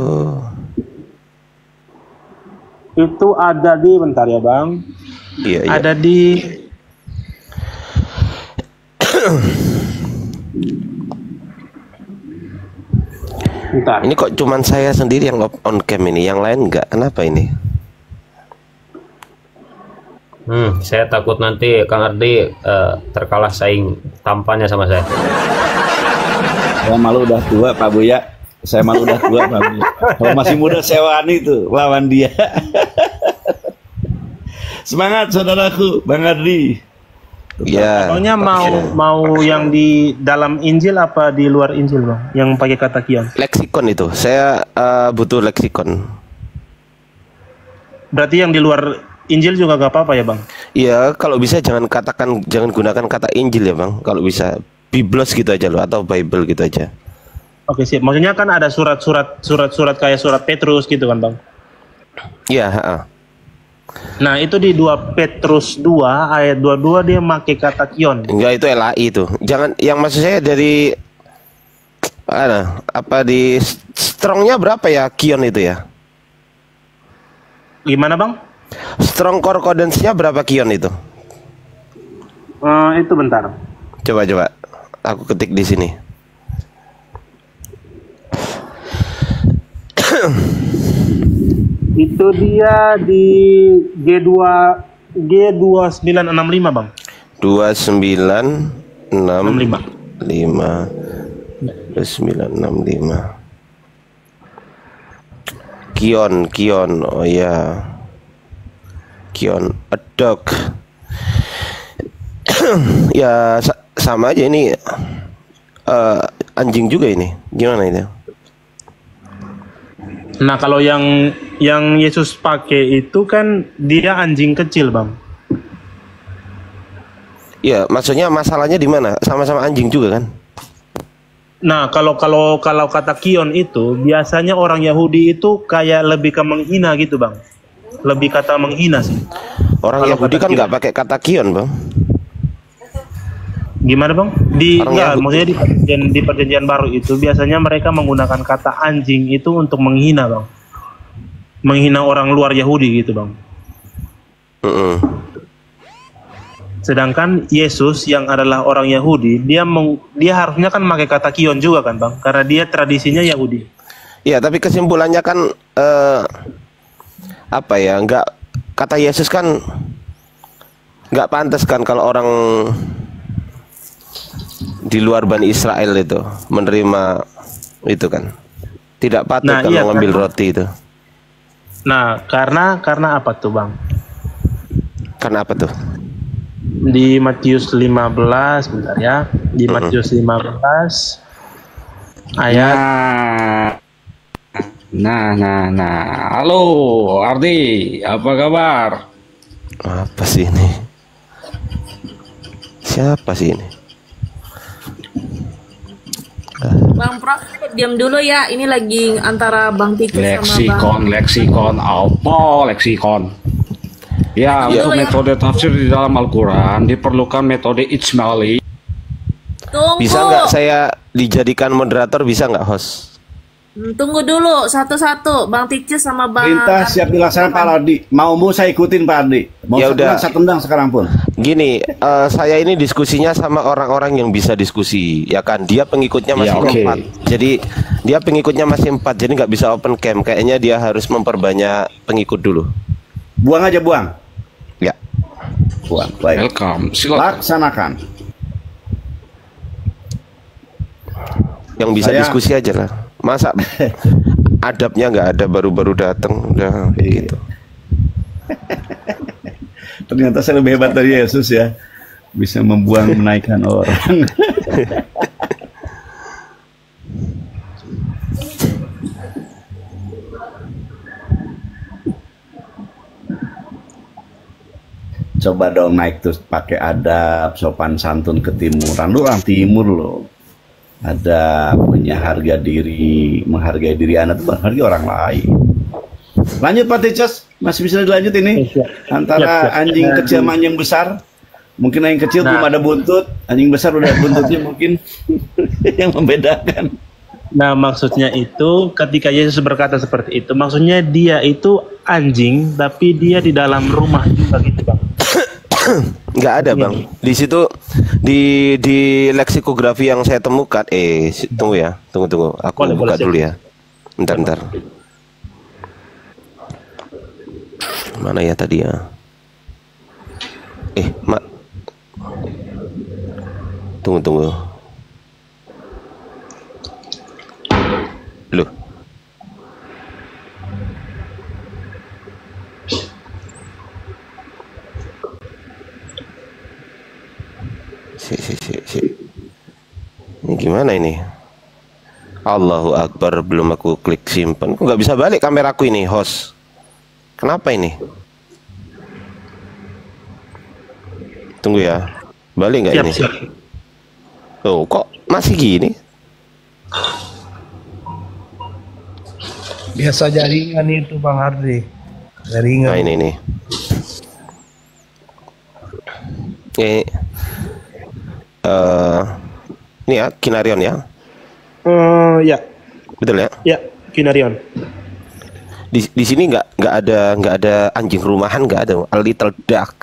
ada di bentar ya, Bang. iya. Ada di bentar. Ini kok cuman saya sendiri yang on cam ini, yang lain enggak. Kenapa ini? Saya takut nanti Kang Ardi terkalah saing tampannya sama saya. Saya malu udah tua Pak Buya. Saya malu udah tua Pak Buya. Kalau masih muda saya wani tuh lawan dia. Semangat saudaraku, Bang Ardi. Ya. Pokoknya mau yang di dalam Injil apa di luar Injil, Bang? Yang pakai kata kion. Leksikon itu. Saya butuh leksikon. Berarti yang di luar Injil juga gak apa-apa ya, Bang? Iya, kalau bisa jangan gunakan kata Injil ya, Bang. Kalau bisa Biblos gitu aja loh, atau Bible gitu aja. Oke, sip. Maksudnya kan ada surat kayak surat Petrus gitu kan, Bang? Iya, Nah, itu di 2 Petrus 2 ayat 22 dia pakai kata kion. enggak, itu LAI itu. Jangan, yang maksud saya dari apa di strongnya berapa ya kion itu ya? Gimana, Bang? Strong concordance-nya berapa kion itu? Itu bentar. Coba aku ketik di sini. Itu dia di G2965, Bang. 2965 65. 2965. Kion. Oh ya. Kion a dog. Ya sama aja ini. Anjing juga ini. Gimana itu? Nah, kalau yang Yesus pakai itu kan dia anjing kecil, Bang. Ya, maksudnya masalahnya di mana? Sama-sama anjing juga kan? Nah, kalau kata kion itu biasanya orang Yahudi itu kayak lebih ke menghina gitu, Bang. Lebih kata menghina sih. Orang Kalau Yahudi kata kan kion. nggak pakai kata kion, Bang. Gimana bang? Enggak, Yahudi. maksudnya di perjanjian baru itu biasanya mereka menggunakan kata anjing itu untuk menghina bang, menghina orang luar Yahudi gitu bang. Sedangkan Yesus yang adalah orang Yahudi, dia harusnya kan pakai kata kion juga kan bang, karena dia tradisinya Yahudi. Iya, tapi kesimpulannya kan apa ya? Kata Yesus kan nggak pantas kan kalau orang di luar Bani Israel itu menerima itu kan, tidak patut Nah, kalau iya, ngambil karena- roti itu. Nah, karena apa tuh bang? Karena apa tuh? Di Matius 15, bentar ya. Di Matius 15 ayat Nah. Halo, Ardi, apa kabar? Apa sih ini? Siapa sih ini? Bang Prof, diam dulu ya. Ini lagi antara Bang Titus sama Bang. Leksikon, apa leksikon? Ya, Iya. untuk metode tafsir di dalam Al-Quran diperlukan metode Ijmali. Tunggu. Bisa nggak saya dijadikan moderator? Bisa nggak host? Tunggu dulu satu-satu, Bang Titus sama Bang. Perintah siap dilaksanakan Pak Ardi. Mau saya ikutin Pak Ardi. Mau Ya udah. saya tendang sekarang pun. Gini, saya ini diskusinya sama orang-orang yang bisa diskusi, ya kan? Dia pengikutnya masih Ya, oke. 4. Jadi dia pengikutnya masih 4, jadi nggak bisa open cam. Kayaknya dia harus memperbanyak pengikut dulu. Buang aja buang. Ya. Buang. Baik. Welcome, silakan. Laksanakan. Yang bisa Saya- diskusi aja lah. Masa adabnya nggak ada, baru-baru datang udah Iya. gitu. Ternyata saya lebih hebat dari Yesus ya. Bisa membuang menaikkan orang. Coba dong naik terus pakai adab, sopan santun ketimuran. Lu orang timur loh. Ada punya harga diri, menghargai diri Anda tuh menghargai orang lain. Lanjut Pak Ticas, masih bisa dilanjut ini? Antara Siap. anjing kecil sama anjing besar. Mungkin anjing kecil Nah. belum ada buntut, anjing besar udah ada buntutnya mungkin yang membedakan. Nah, maksudnya itu ketika Yesus berkata seperti itu, maksudnya dia itu anjing, tapi dia di dalam rumah juga gitu bang. Nggak ada bang. Di situ di leksikografi yang saya temukan, tunggu ya, tunggu. Aku Boleh, buka boleh, dulu ya. Bentar. Mana ya tadi ya? Tunggu. Loh. Si. Ini gimana ini? Allahu Akbar, belum aku klik simpan. Kok nggak bisa balik kameraku ini, host? Kenapa ini? Tunggu ya. Balik nggak ini? Siap. Oh, kok masih gini? Biasa jaringan itu Bang Ardi. Jaringan. Nah, ini nih. Ini ya, Kinarion ya. Ya, Betul ya? ya, Kinarion. Di sini nggak ada anjing rumahan, nggak ada. A little duck.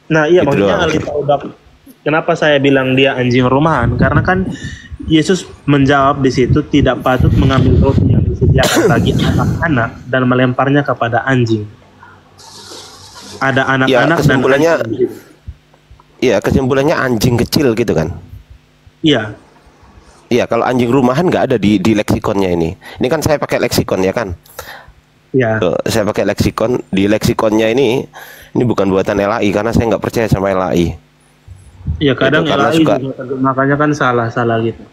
Nah, iya Gitu maksudnya doang. Alita udah. Kenapa saya bilang dia anjing rumahan? Karena kan Yesus menjawab di situ tidak patut mengambil roti yang disediakan bagi anak-anak dan melemparnya kepada anjing. Ada anak-anak dan kesimpulannya, anjing. Iya, kesimpulannya anjing kecil gitu kan? Iya. Iya, kalau anjing rumahan nggak ada di leksikonnya ini. Ini kan saya pakai leksikon ya kan? Iya. Tuh, saya pakai leksikon. Di leksikonnya ini bukan buatan LAI karena saya nggak percaya sama LAI. Iya, kadang Itu karena LAI suka- juga makanya kan salah gitu.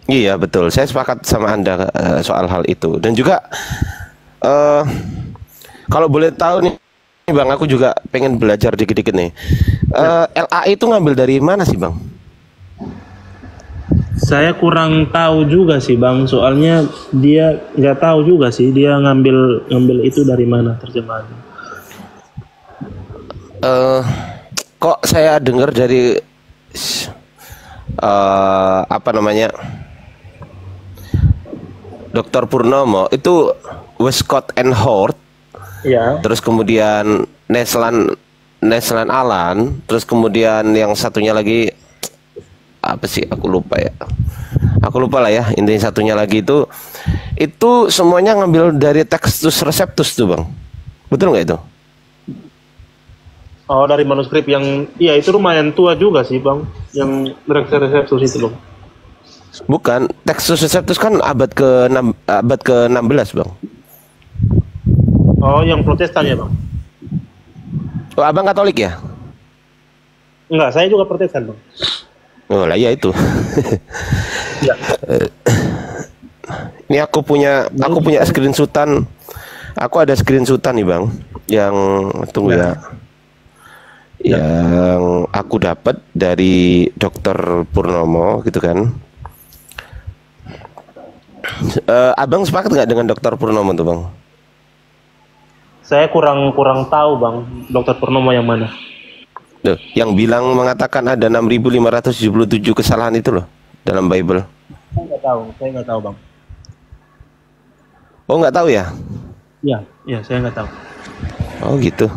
Iya betul, saya sepakat sama Anda soal hal itu. Dan juga kalau boleh tahu nih Bang, aku juga pengen belajar dikit-dikit nih. LAI itu ngambil dari mana sih Bang? Saya kurang tahu juga sih Bang, soalnya dia nggak tahu juga sih dia ngambil itu dari mana terjemahannya. Kok saya dengar dari apa namanya, Dr. Purnomo itu Westcott and Hort, Ya. terus kemudian Neslan Alan, terus kemudian yang satunya lagi apa sih, aku lupa lah ya, intinya satunya lagi itu semuanya ngambil dari Textus Receptus tuh Bang, betul nggak itu? Oh, dari manuskrip yang, iya itu lumayan tua juga sih Bang, yang Receptus itu Bang. Bukan, Textus Receptus kan abad ke-16 Bang. Oh, yang Protestan ya Bang? Oh, Abang Katolik ya? Enggak, saya juga Protestan Bang. Oh lah ya itu. Ya. Ini aku punya screenshotan. Aku ada screenshotan nih Bang, yang tunggu ya. Yang aku dapat dari Dr. Purnomo gitu kan. Abang sepakat nggak dengan Dr. Purnomo tuh Bang? Saya kurang tahu Bang, Dr. Purnomo yang mana? Duh, yang bilang mengatakan ada 6.577 kesalahan itu loh dalam Bible. Saya nggak tahu Bang. Oh nggak tahu ya? Iya, saya nggak tahu. Oh gitu.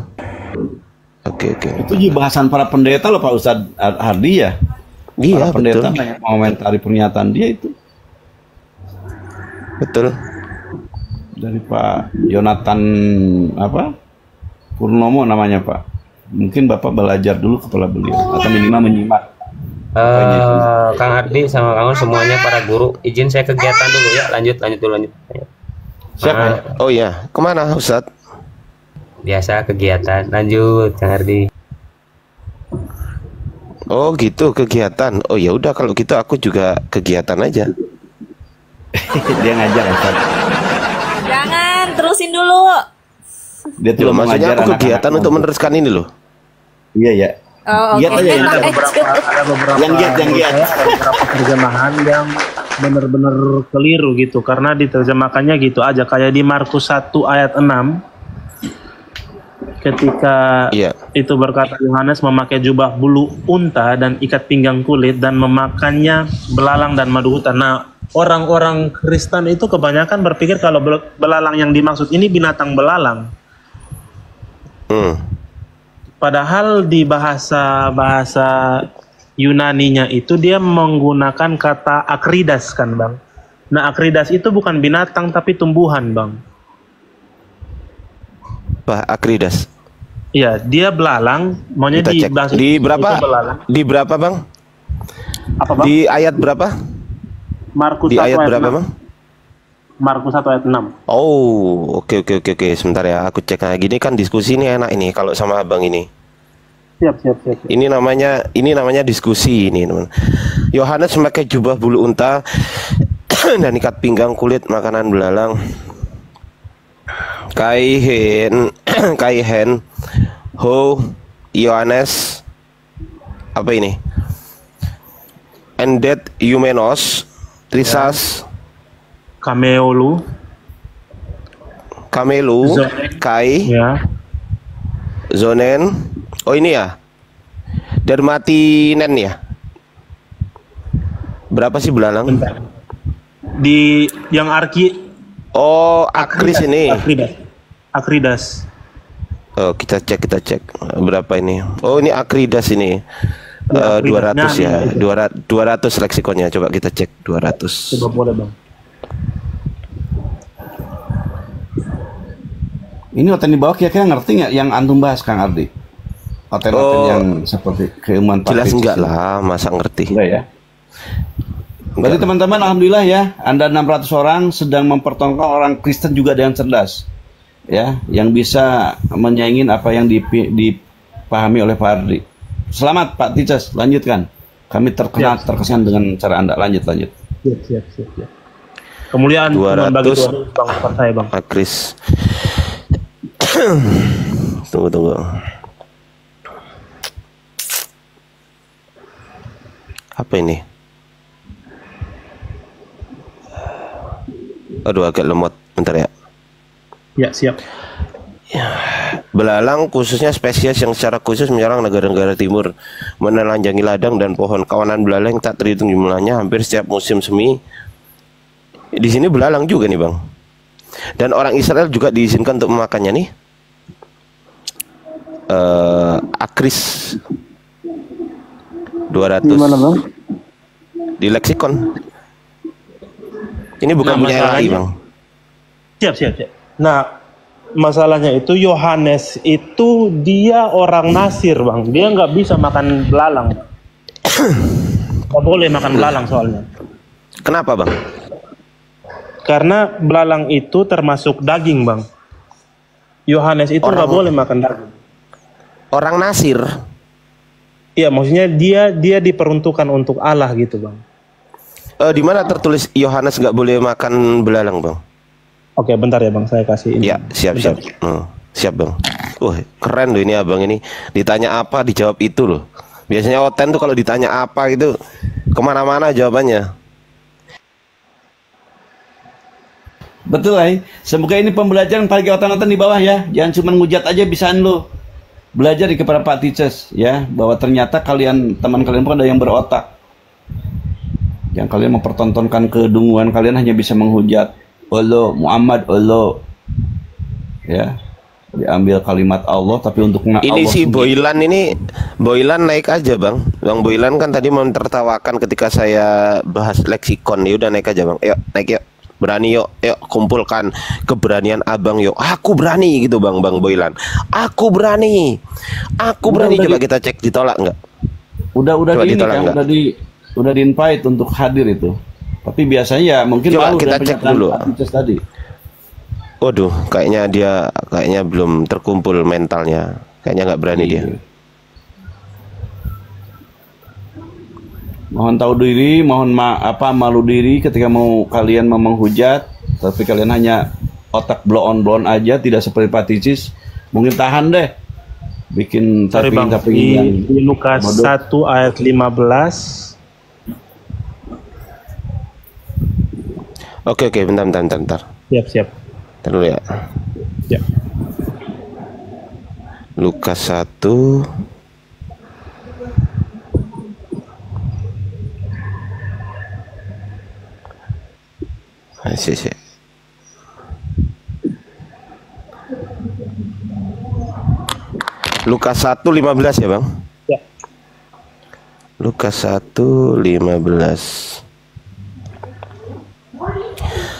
Oke. Itu bahasan para pendeta loh Pak Ustadz Hardi ya. Iya, para pendeta betul. banyak mengomentari pernyataan dia itu. Betul. Dari Pak Yonatan Purnomo namanya Pak. Mungkin Bapak belajar dulu kepada beliau atau minimal menyimak. Kang Ardi sama Kang semuanya para guru, izin saya kegiatan dulu ya. Lanjut. Siap. Oh ya, kemana Ustadz? Biasa kegiatan. Lanjut Kang Ardi. Oh gitu, kegiatan. Oh ya udah kalau gitu aku juga kegiatan aja. Dia ngajar Ustadz. Jangan, terusin dulu. Dia Loh, maksudnya aku kegiatan untuk meneruskan ini loh. Iya ya. Oh, Giat oke. aja yang Ada beberapa Yang giat. ada beberapa terjemahan yang benar-benar keliru gitu, karena diterjemahkannya gitu aja, kayak di Markus 1 ayat 6 ketika itu berkata Yohanes memakai jubah bulu unta dan ikat pinggang kulit dan memakannya belalang dan madu hutan. Nah, orang-orang Kristen itu kebanyakan berpikir kalau belalang yang dimaksud ini binatang belalang. Padahal di bahasa Yunaninya itu dia menggunakan kata akridas kan Bang. Nah, akridas itu bukan binatang tapi tumbuhan Bang. Akridas. Iya, dia belalang, maunya Kita cek. Di berapa? Di berapa Bang? Apa Bang? Di ayat berapa? Markus Di 1 ayat berapa 6. Bang? Markus 1 ayat 6. Oh, oke. Sebentar ya, aku cek lagi. Ini kan diskusi ini enak ini kalau sama Abang ini. Siap. Ini namanya diskusi ini, teman. Yohanes memakai jubah bulu unta dan ikat pinggang kulit makanan belalang. Kaihen ho Yohanes apa ini? Endet Eumenos Trisas Kamelu Kai Zonen. Oh ini ya, Dermatinen ya. Berapa sih belalang? Bentar. Di yang Oh, Akris ini. Akridas. Oh, kita cek berapa ini. Oh, ini Akridas ini. 200 ya. 200 leksikonnya. Coba kita cek 200. Coba boleh Bang. Ini hotel di bawah kira-kira ngerti nggak yang antum bahas Kang Ardi? Hotel-hotel yang seperti keilmuan jelas enggak lah, masa ngerti. Enggak ya. Berarti teman-teman, alhamdulillah ya, Anda 600 orang sedang mempertontonkan orang Kristen juga dengan cerdas, ya, yang bisa menyaingin apa yang dipahami oleh Pak Ardi. Selamat Pak Tices, lanjutkan. Kami terkesan dengan cara Anda. Lanjut. Siap. Kemuliaan 200 bagi Tuhan Bang saya Bang. Akris. Tunggu. Apa ini? Aduh, agak lemot. Bentar ya. Ya, siap. Belalang khususnya spesies yang secara khusus menyerang negara-negara timur, menelanjangi ladang dan pohon. Kawanan belalang tak terhitung jumlahnya hampir setiap musim semi. Di sini belalang juga nih, Bang. Dan orang Israel juga diizinkan untuk memakannya nih. Akris 200. Gimana, Bang? Di leksikon. Ini bukan punya LAI, Bang. Siap. Nah, masalahnya itu Yohanes itu dia orang Nasir, Bang. Dia nggak bisa makan belalang. Nggak boleh makan belalang soalnya. Kenapa, Bang? Karena belalang itu termasuk daging, Bang. Yohanes itu nggak boleh makan daging. Orang Nasir. Iya, maksudnya dia diperuntukkan untuk Allah gitu, Bang. Di mana tertulis Yohanes nggak boleh makan belalang, Bang? Oke, bentar ya, Bang. Saya kasih ini. Ya, siap. Siap, Bang. Wah, keren loh ini abang ini. Ditanya apa, dijawab itu loh. Biasanya Oten tuh kalau ditanya apa gitu, kemana-mana jawabannya. Betul, Ay. Semoga ini pembelajaran bagi otan-otan di bawah ya. Jangan cuma ngujat aja bisaan lo. Belajar di kepada Pak Teachers ya, bahwa ternyata teman kalian pun ada yang berotak. Yang kalian mempertontonkan kedunguan kalian hanya bisa menghujat. Allah, Muhammad, Allah. Ya. Diambil kalimat Allah tapi untuk ini Allah si sendiri. Boylan naik aja, Bang. Bang Boylan kan tadi mentertawakan ketika saya bahas leksikon. Ya udah naik aja, Bang. Yuk, naik yuk. Berani yuk kumpulkan keberanian abang yuk. Aku berani gitu, Bang Boylan. Aku berani. Coba kita cek ditolak nggak? Udah di ini kan, udah di invite untuk hadir itu. Tapi biasanya ya mungkin coba kita cek dulu. Tadi. Waduh, kayaknya belum terkumpul mentalnya. Kayaknya nggak berani dia. Mohon tahu diri, malu diri ketika mau kalian menghujat, tapi kalian hanya otak blow on aja, tidak seperti Pak Ticis. Mungkin tahan deh. Bikin tapi di Lukas 1 ayat 15. Oke, bentar. Siap. Ntar dulu ya. Ya. Lukas 1 sih. Lukas 1:15 ya, Bang? Ya. Lukas 1:15.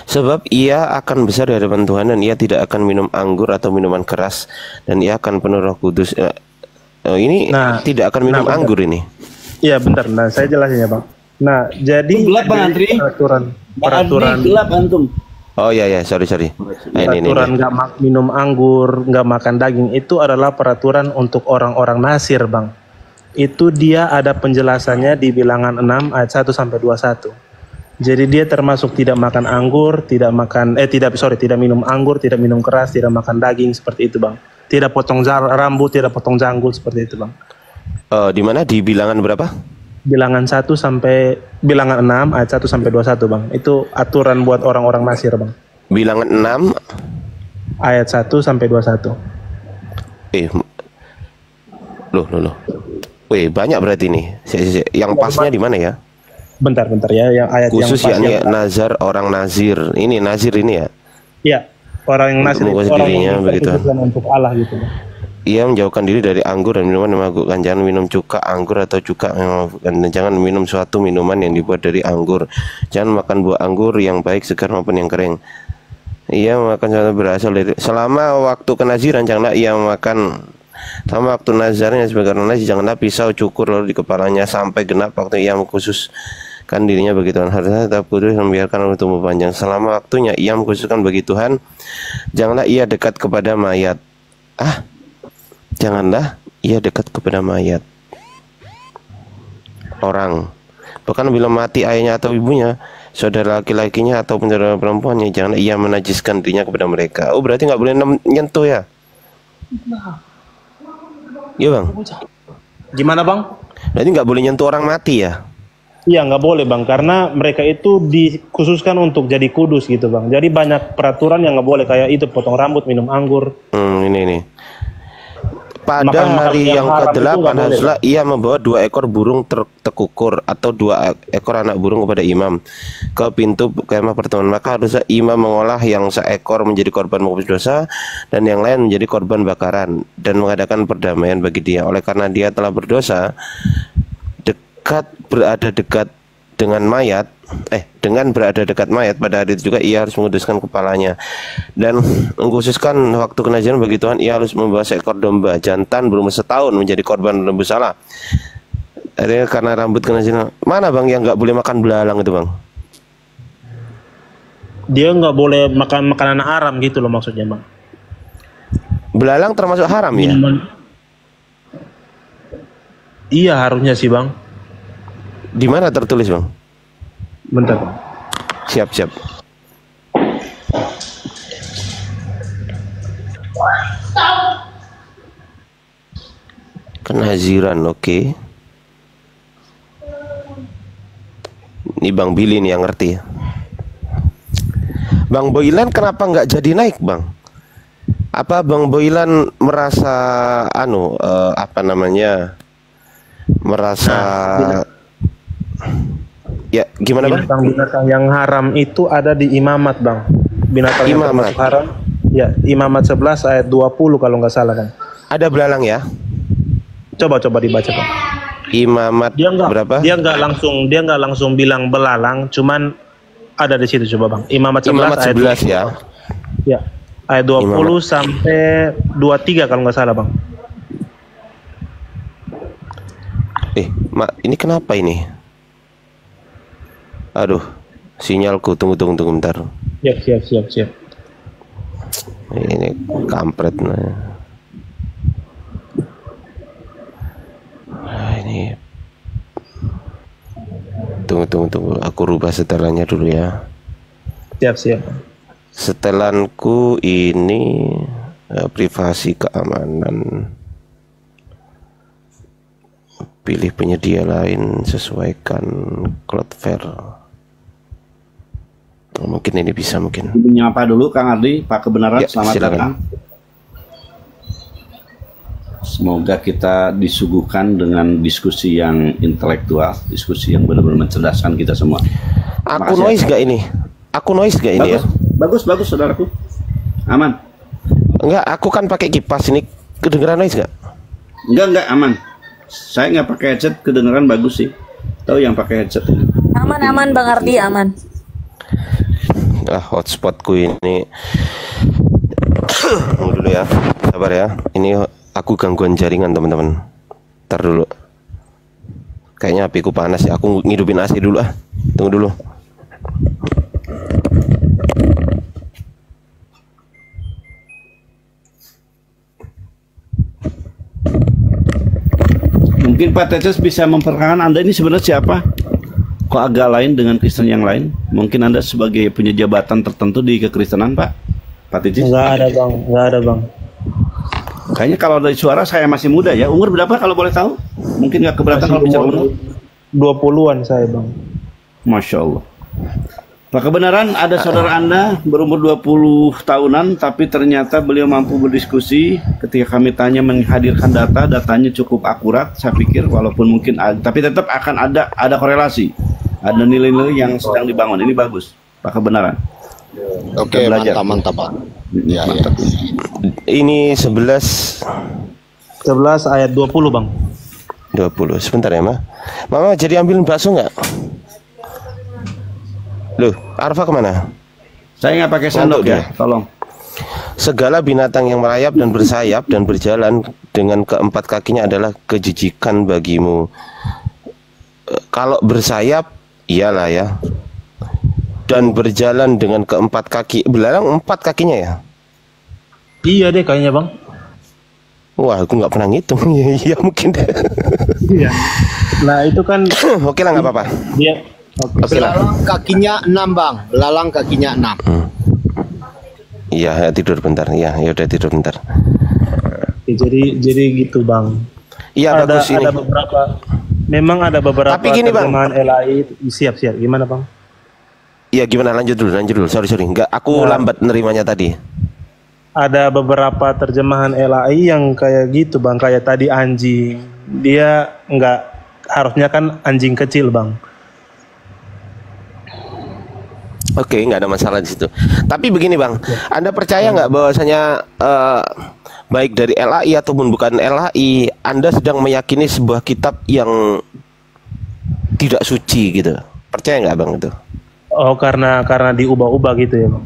Sebab ia akan besar di hadapan Tuhan dan ia tidak akan minum anggur atau minuman keras dan ia akan penuh Roh Kudus. Ini tidak akan minum anggur ini. Iya, bentar. Nah, saya jelasin ya, Bang. Nah, jadi gelap, Bang Andri. peraturan gelap antum. Oh ya, sorry. Peraturan nggak minum anggur, nggak makan daging itu adalah peraturan untuk orang-orang Nasir, Bang. Itu dia ada penjelasannya di Bilangan 6 ayat 1 sampai 21. Jadi dia termasuk tidak makan anggur, tidak minum anggur, tidak minum keras, tidak makan daging seperti itu, Bang. Tidak potong rambut, tidak potong janggut seperti itu, Bang. Di mana di Bilangan berapa? Bilangan 6 ayat 1 sampai 21, Bang. Itu aturan buat orang-orang Nasir, Bang. Bilangan 6 ayat 1 sampai 21. Loh. Wih, banyak berarti nih. Yang pasnya di mana ya? Bentar ya, yang ayat khusus yang ya, Nazar, orang Nazir. Ini Nazir ini ya? Iya, orang yang Nazir itu orang yang begitu. Untuk Allah gitu, Bang. Ia menjauhkan diri dari anggur dan minuman yang memabukkan. Jangan minum cuka anggur atau cuka yang memabukkan. Dan jangan minum suatu minuman yang dibuat dari anggur. Jangan makan buah anggur yang baik segar maupun yang kering. Ia makan sesuatu berasal dari selama waktu kenaziran janganlah ia makan. Selama waktu nazarnya sebagai orang nazir janganlah pisau cukur lalu di kepalanya sampai genap waktu ia mengkhususkan dirinya bagi Tuhan. Harusnya tetap kudus dan membiarkan orang tumbuh panjang. Selama waktunya ia mengkhususkan bagi Tuhan, janganlah ia dekat kepada mayat. Janganlah ia dekat kepada mayat orang. Bahkan bila mati ayahnya atau ibunya, saudara laki-lakinya atau saudara perempuannya, janganlah ia menajiskan dirinya kepada mereka. Oh, berarti nggak boleh nyentuh ya? Iya, Bang. Gimana, Bang? Berarti nggak boleh nyentuh orang mati ya? Iya, nggak boleh, Bang, karena mereka itu dikhususkan untuk jadi kudus gitu, Bang. Jadi banyak peraturan yang nggak boleh, kayak itu potong rambut, minum anggur. Ini. Pada hari yang haram itu ke-8 nggak boleh, Hazlah ia membawa 2 ekor burung terkukur atau 2 ekor anak burung kepada imam ke pintu kemah pertemuan. Maka haruslah imam mengolah yang seekor menjadi korban menghapus dosa dan yang lain menjadi korban bakaran dan mengadakan perdamaian bagi dia. Oleh karena dia telah berdosa, berada dekat dengan mayat, dengan berada dekat mayat pada hari itu juga ia harus menguduskan kepalanya dan mengkhususkan waktu kenajian bagi Tuhan. Ia harus membawa seekor domba jantan berumur setahun menjadi korban nebus salah. Artinya karena rambut kenajian. Mana bang yang nggak boleh makan belalang itu bang? Dia nggak boleh makan makanan haram gitu loh maksudnya bang. Belalang termasuk haram ya? Iya harusnya sih bang. Di mana tertulis bang? Bentar bang. Siap. Kenaziran, oke. Ini Bang Billy nih yang ngerti. Bang Boylan kenapa nggak jadi naik bang? Apa Bang Boylan merasa merasa ya gimana bang? Binatang yang haram itu ada di imamat bang. Binatang yang termasuk haram ya imamat 11 ayat 20 kalau nggak salah bang. Ada belalang ya? Coba dibaca bang. Imamat berapa? Dia nggak langsung bilang belalang, cuman ada di situ coba bang. Imamat 11 ayat 11 ya. Ya ayat 20 sampai 23 kalau nggak salah bang. Ini kenapa ini? Aduh, sinyalku tunggu bentar. Siap. Ini kampret nah. Ini tunggu. Aku rubah setelannya dulu ya. Siap. Setelanku ini privasi keamanan. Pilih penyedia lain, sesuaikan Cloudflare. Mungkin ini bisa mungkin. Menyapa dulu Kang Ardi, Pak Kebenaran, ya, selamat silakan. datang. Semoga kita disuguhkan dengan diskusi yang intelektual, diskusi yang benar-benar mencerdaskan kita semua. Aku noise gak ini? Aku noise gak ini ya? Bagus saudaraku. Aman. Enggak, aku kan pakai kipas ini, kedengeran noise gak? Enggak aman. Saya nggak pakai headset, kedengeran bagus sih. Tahu yang pakai headset ini. Aman Bang Ardi, aman. Hotspotku ini. Tunggu dulu ya, sabar ya. Ini aku gangguan jaringan teman-teman. Ntar dulu. Kayaknya apiku panas ya. Aku ngidupin AC dulu ah. Tunggu dulu. Mungkin Pak Tetes bisa memperkenalkan Anda ini sebenarnya siapa? Kok agak lain dengan Kristen yang lain? Mungkin Anda sebagai punya jabatan tertentu di kekristenan, Pak? Pak Tetes? Enggak ada bang. Kayaknya kalau dari suara saya masih muda ya. Umur berapa kalau boleh tahu? Mungkin nggak keberatan kalau bicara umur? 20-an saya bang. Masya Allah. Pak Kebenaran, ada saudara Anda berumur 20 tahunan, tapi ternyata beliau mampu berdiskusi. Ketika kami tanya menghadirkan datanya cukup akurat, saya pikir, walaupun mungkin ada, tapi tetap akan ada korelasi, ada nilai-nilai yang sedang dibangun. Ini bagus, Pak Kebenaran. Oke, mantap Pak. Ya. Ini 11 ayat 20 bang. 20, sebentar ya Mama jadi ambilin bakso nggak? Loh, Arfa kemana? Saya nggak pakai sendok ya, tolong. Segala binatang yang merayap dan bersayap dan berjalan dengan keempat kakinya adalah kejijikan bagimu. Kalau bersayap, iyalah ya. Dan berjalan dengan keempat kaki. Belalang 4 kakinya ya? Iya deh kayaknya bang. Wah, aku nggak pernah ngitung. Iya mungkin deh. Iya. Nah itu kan. Oke lah, nggak apa-apa. Iya. Okay. Belalang kakinya 6 bang. Belalang kakinya 6. Iya, tidur bentar. Ya udah tidur bentar. Jadi gitu bang. Iya bagus ini. Ada beberapa. Memang ada beberapa. Tapi gini bang. LAI siap. Gimana bang? Iya gimana, lanjut dulu. Sorry. Enggak, aku lambat nerimanya tadi. ada beberapa terjemahan LAI yang kayak gitu bang, kayak tadi anjing, dia nggak, harusnya kan anjing kecil bang. Oke, nggak ada masalah di situ. Tapi begini bang, Anda percaya nggak bahwasanya baik dari LAI ataupun bukan LAI, Anda sedang meyakini sebuah kitab yang tidak suci gitu? Percaya nggak bang itu? Oh, karena diubah-ubah gitu ya bang?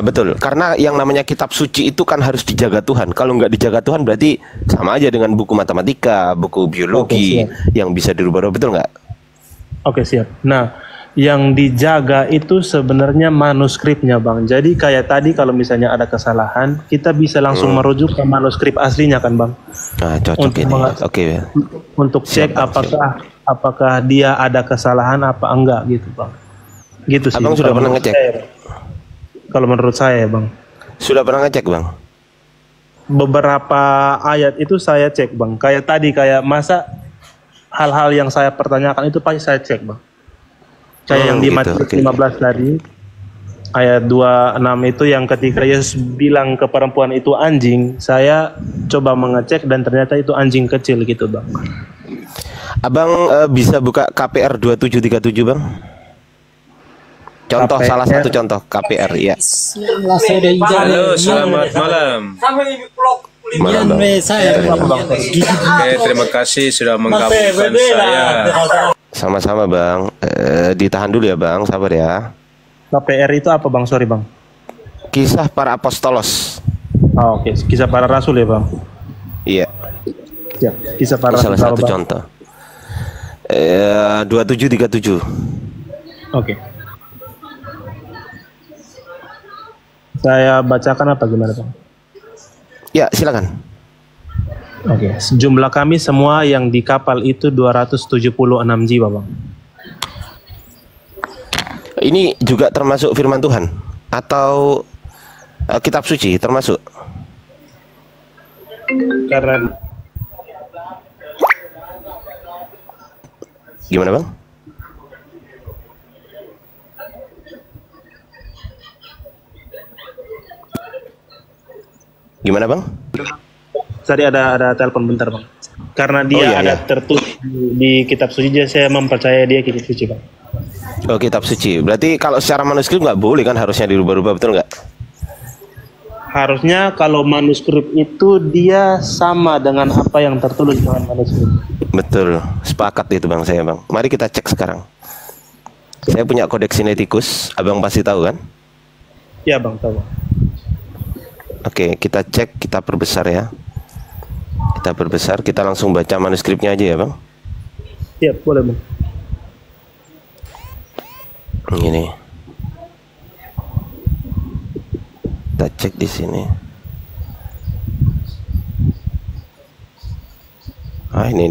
Betul, karena yang namanya kitab suci itu kan harus dijaga Tuhan. Kalau nggak dijaga Tuhan berarti sama aja dengan buku matematika, buku biologi yang bisa dirubah-rubah, betul nggak? Oke, siap. Nah, yang dijaga itu sebenarnya manuskripnya bang. Jadi kayak tadi kalau misalnya ada kesalahan, kita bisa langsung merujuk ke manuskrip aslinya kan bang? Nah, cocok ini. Oke. Untuk cek apakah dia ada kesalahan apa enggak gitu bang. Gitu sih. Abang sudah pernah ngecek? Kalau menurut saya bang. Sudah pernah ngecek bang? Beberapa ayat itu saya cek bang. Kayak tadi, kayak masa hal-hal yang saya pertanyakan itu pasti saya cek bang. Kayak yang di Matius 15 tadi, ayat 26 itu yang ketika Yesus bilang ke perempuan itu anjing, saya coba mengecek dan ternyata itu anjing kecil gitu bang. Abang bisa buka KPR 2737 bang? Contoh, salah satu contoh KPR ya. Halo, selamat malam. Malam bang. Terima kasih sudah menggabungkan saya. Sama-sama bang. Ditahan dulu ya bang, sabar ya. KPR itu apa bang? Sorry bang. Kisah para apostolos. Oh, oke, kisah para rasul ya bang. Iya. Ya, kisah para rasul. Salah satu bang. contoh. 2737. Oke. Saya bacakan apa gimana bang? Ya, silakan. Oke, jumlah kami semua yang di kapal itu 276 jiwa bang. Ini juga termasuk firman Tuhan atau kitab suci termasuk? Karena gimana bang? Gimana bang? Tadi ada telepon bentar bang. Karena dia ada tertulis di kitab suci, jadi saya mempercayai dia kitab suci bang. Oh, kitab suci. Berarti kalau secara manuskrip nggak boleh kan, harusnya dirubah-rubah, betul nggak? Harusnya kalau manuskrip itu dia sama dengan apa yang tertulis dalam manuskrip. Betul, sepakat itu bang saya bang. Mari kita cek sekarang. Saya punya kodeks sinaiticus, abang pasti tahu kan? Ya bang, tahu. Oke, kita cek, kita perbesar ya. Kita perbesar, kita langsung baca manuskripnya aja ya bang. Ya, boleh bang. Ini. Kita cek di sini. Ah, ini.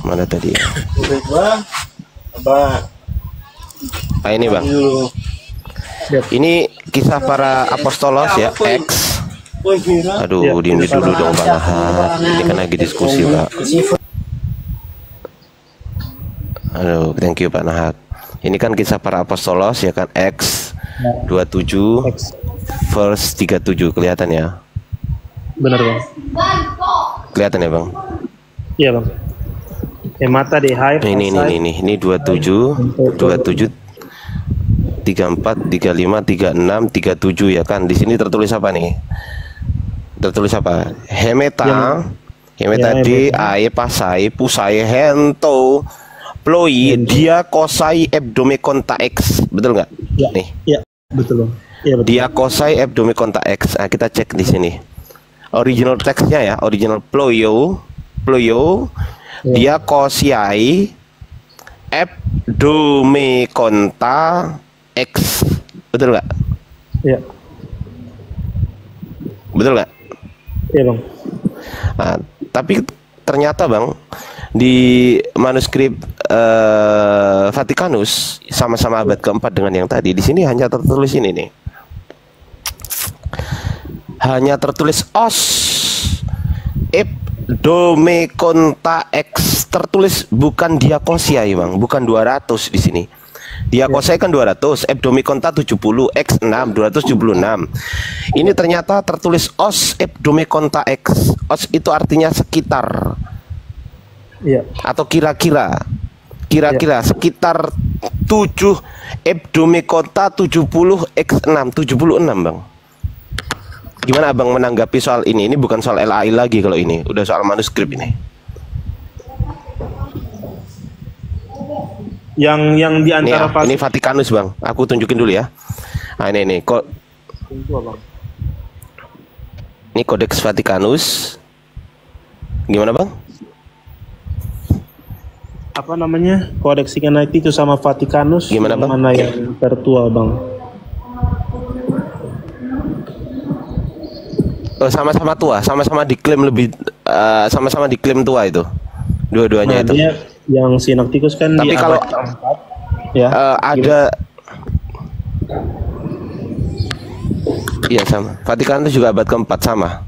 Mana tadi? Ini bang. Ini kisah para apostolos ya, X. Aduh, diundur dulu dong Pak Nahar. Ini kan lagi diskusi Pak. Aduh, thank you Pak Nahar. Ini kan kisah para apostolos ya kan, X 27 verse 37, kelihatan ya? Benar bang. Kelihatan ya bang? Iya bang. Mata di high. Ini 27 34 35 36 37 ya kan. Di sini tertulis apa nih? Tertulis apa? Hemeta D ae pasai pusai hento ploi dia kosai abdome konta X. Betul nggak? Ya. Nih. Ya, betul bang. Ya, betul. Dia kosai abdome konta X. Nah, kita cek di sini. Original teksnya ya, original ployo. Dia kosiai abdome konta X. Betul nggak? Iya. Betul nggak? Iya bang. Nah, tapi ternyata bang di manuskrip Vatikanus sama-sama abad keempat dengan yang tadi, di sini hanya tertulis ini nih. Hanya tertulis os Ebdomekonta X tertulis bukan diakosia ya Bang, bukan 200 di sini. Diakosia kan 200, Ebdomekonta 70, X 6, 276. Ini ternyata tertulis os Ebdomekonta X. Os itu artinya sekitar. Iya. Atau kira-kira. Kira-kira sekitar 7 Ebdomekonta 70 X 6, 76 Bang. Gimana Abang menanggapi soal ini? Ini bukan soal LAI lagi kalau ini, udah soal manuskrip ini. Yang di antara ini Vatikanus Bang, aku tunjukin dulu ya. Nah ini kok. Ini Kodeks Vatikanus. Gimana Bang? Apa namanya? Kodeks Sinaiticus itu sama Vatikanus. Gimana Bang? Mana yang tertua Bang? Oh, sama-sama tua, sama-sama diklaim lebih, sama-sama diklaim tua itu, dua-duanya itu. Yang Sinaiticus kan. Tapi kalau ya, ada, iya sama. Vatikan itu juga abad keempat sama.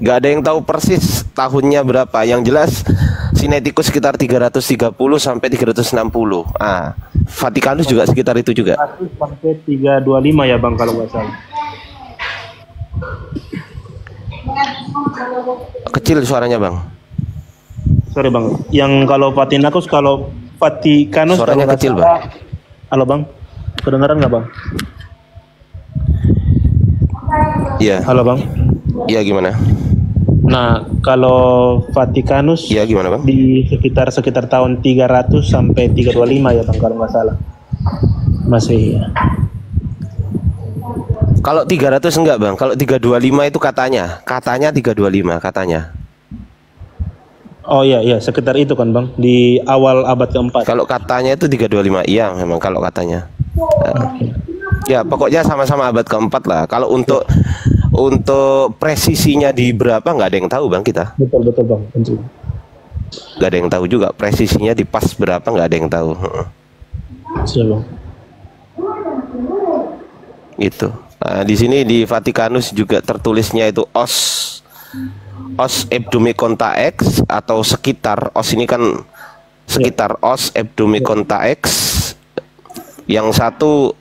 Gak ada yang tahu persis tahunnya berapa. Yang jelas Sinaiticus sekitar 330 sampai 360. Vatikanus juga sekitar itu juga. 300 sampai 325 ya Bang kalau nggak salah. Kecil suaranya Bang. Sorry Bang. Yang kalau Vatikanus suaranya kecil Bang. Halo Bang. Kedengaran nggak Bang? Iya. Halo Bang. Iya gimana? Nah kalau Vatikanus. Iya gimana Bang? Di sekitar tahun 300 sampai 325 ya Bang kalau nggak salah. Masih. Ya. Kalau 300 enggak Bang, kalau 325 itu katanya 325 katanya. Oh iya sekitar itu kan Bang, di awal abad keempat. Kalau katanya itu 325, iya memang kalau katanya. Ya pokoknya sama-sama abad keempat lah. Kalau untuk presisinya di berapa nggak ada yang tahu Bang kita. Betul Bang. Nggak ada yang tahu juga presisinya di pas berapa, nggak ada yang tahu. Siap Bang. Itu. Nah, di sini di Vatikanus juga tertulisnya itu os Ebdomekonta X atau sekitar. Os ini kan sekitar os Ebdomekonta X. Yang satu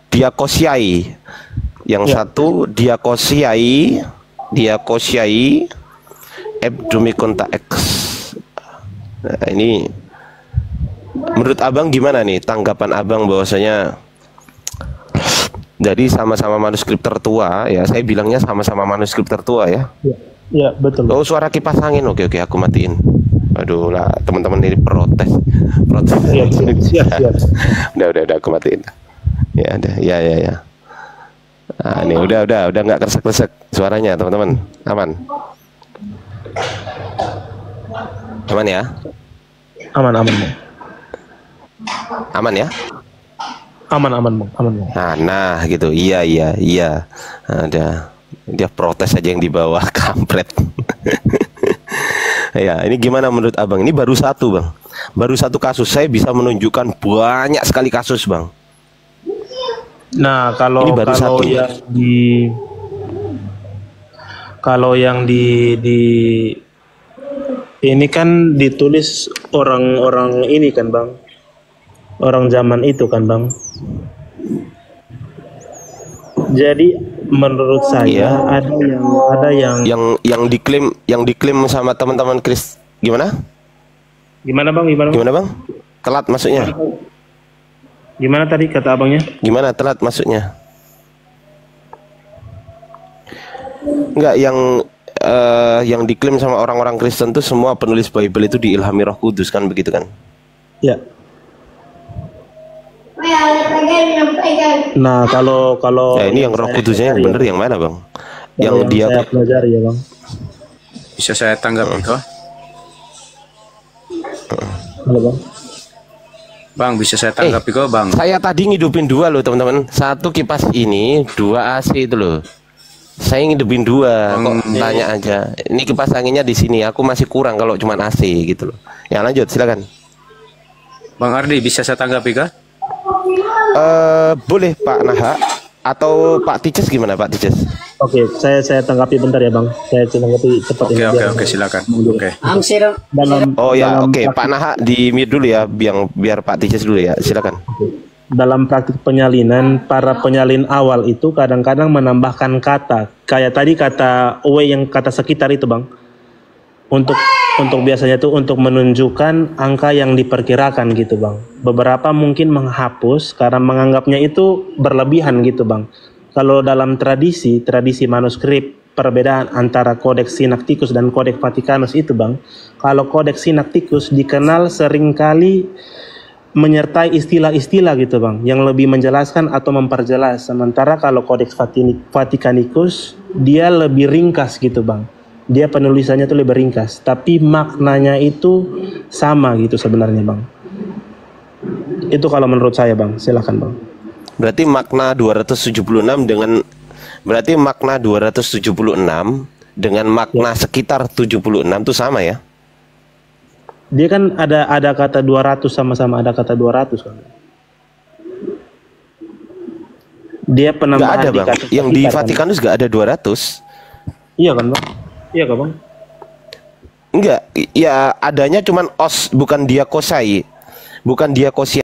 diakosiai. Yang satu diakosiai Ebdomekonta X. Nah, ini menurut Abang gimana nih tanggapan Abang bahwasanya jadi sama-sama manuskrip tertua ya, saya bilangnya sama-sama manuskrip tertua ya. Iya, betul. Oh, suara kipas angin. Oke, aku matiin. Aduh lah, teman-teman ini protes. Siap. Udah aku matiin. Ya, udah. Ya. Nah, ini udah nggak kresek-kresek suaranya, teman-teman. Aman. Aman ya? Aman. Aman ya? Aman Bang. Nah gitu. Iya. Ada dia protes aja yang di bawah, kampret. Ya, ini gimana menurut Abang? Ini baru satu Bang. Baru satu kasus. Saya bisa menunjukkan banyak sekali kasus Bang. Nah, kalau yang di ini kan ditulis orang-orang ini kan Bang. Orang zaman itu kan Bang. Jadi menurut saya ada yang diklaim sama teman-teman gimana? Gimana Bang? Telat masuknya. Gimana tadi kata Abangnya? Gimana telat masuknya? Enggak, yang diklaim sama orang-orang Kristen tuh semua penulis Bible itu diilhami Roh Kudus kan, begitu kan? Ya. Nah, kalau ya, ini yang Roh Kudusnya yang bener yang mana Bang? Yang dia saya pelajari ya Bang. Bisa saya tanggapi kok? Halo Bang. Bang, bisa saya tanggapi kok Bang? Saya tadi ngidupin dua loh teman-teman. Satu kipas ini, dua AC itu loh. Saya ngidupin dua, kok tanya aja. Ini kipas anginnya di sini. Aku masih kurang kalau cuma AC gitu loh. Ya lanjut, silakan. Bang Ardi, bisa saya tanggapi kah? Boleh Pak Naha atau Pak Tices, gimana Pak Tices? Oke, saya tanggapi bentar ya, Bang. Saya tanggapi cepat ini. Oke, silakan. Oke. Oh ya, oke, Pak Naha di mute dulu ya, biar Pak Tijes dulu ya. Silakan. Dalam praktik penyalinan, para penyalin awal itu kadang-kadang menambahkan kata, kayak tadi kata away yang kata sekitar itu, Bang. Untuk biasanya itu untuk menunjukkan angka yang diperkirakan gitu, Bang. Beberapa mungkin menghapus karena menganggapnya itu berlebihan gitu, Bang. Kalau dalam tradisi manuskrip, perbedaan antara Kodeks Sinaktikus dan Kodeks Vatikanus itu, Bang, kalau Kodeks Sinaktikus dikenal seringkali menyertai istilah-istilah gitu, Bang, yang lebih menjelaskan atau memperjelas. Sementara kalau Kodeks Vatikanus dia lebih ringkas gitu, Bang. Dia penulisannya itu lebih ringkas, tapi maknanya itu sama gitu sebenarnya, Bang. Itu kalau menurut saya, Bang. Silakan, Bang. Berarti makna 276 dengan makna sekitar 76 itu sama ya? Dia kan ada kata 200, sama-sama ada kata 200 kan. Dia penambahan ada, Bang. Yang di Vatikanus gak ada 200. Iya kan, Bang? Iya kan, Bang? Enggak, ya adanya cuman os, bukan diakosai. Bukan diakosia.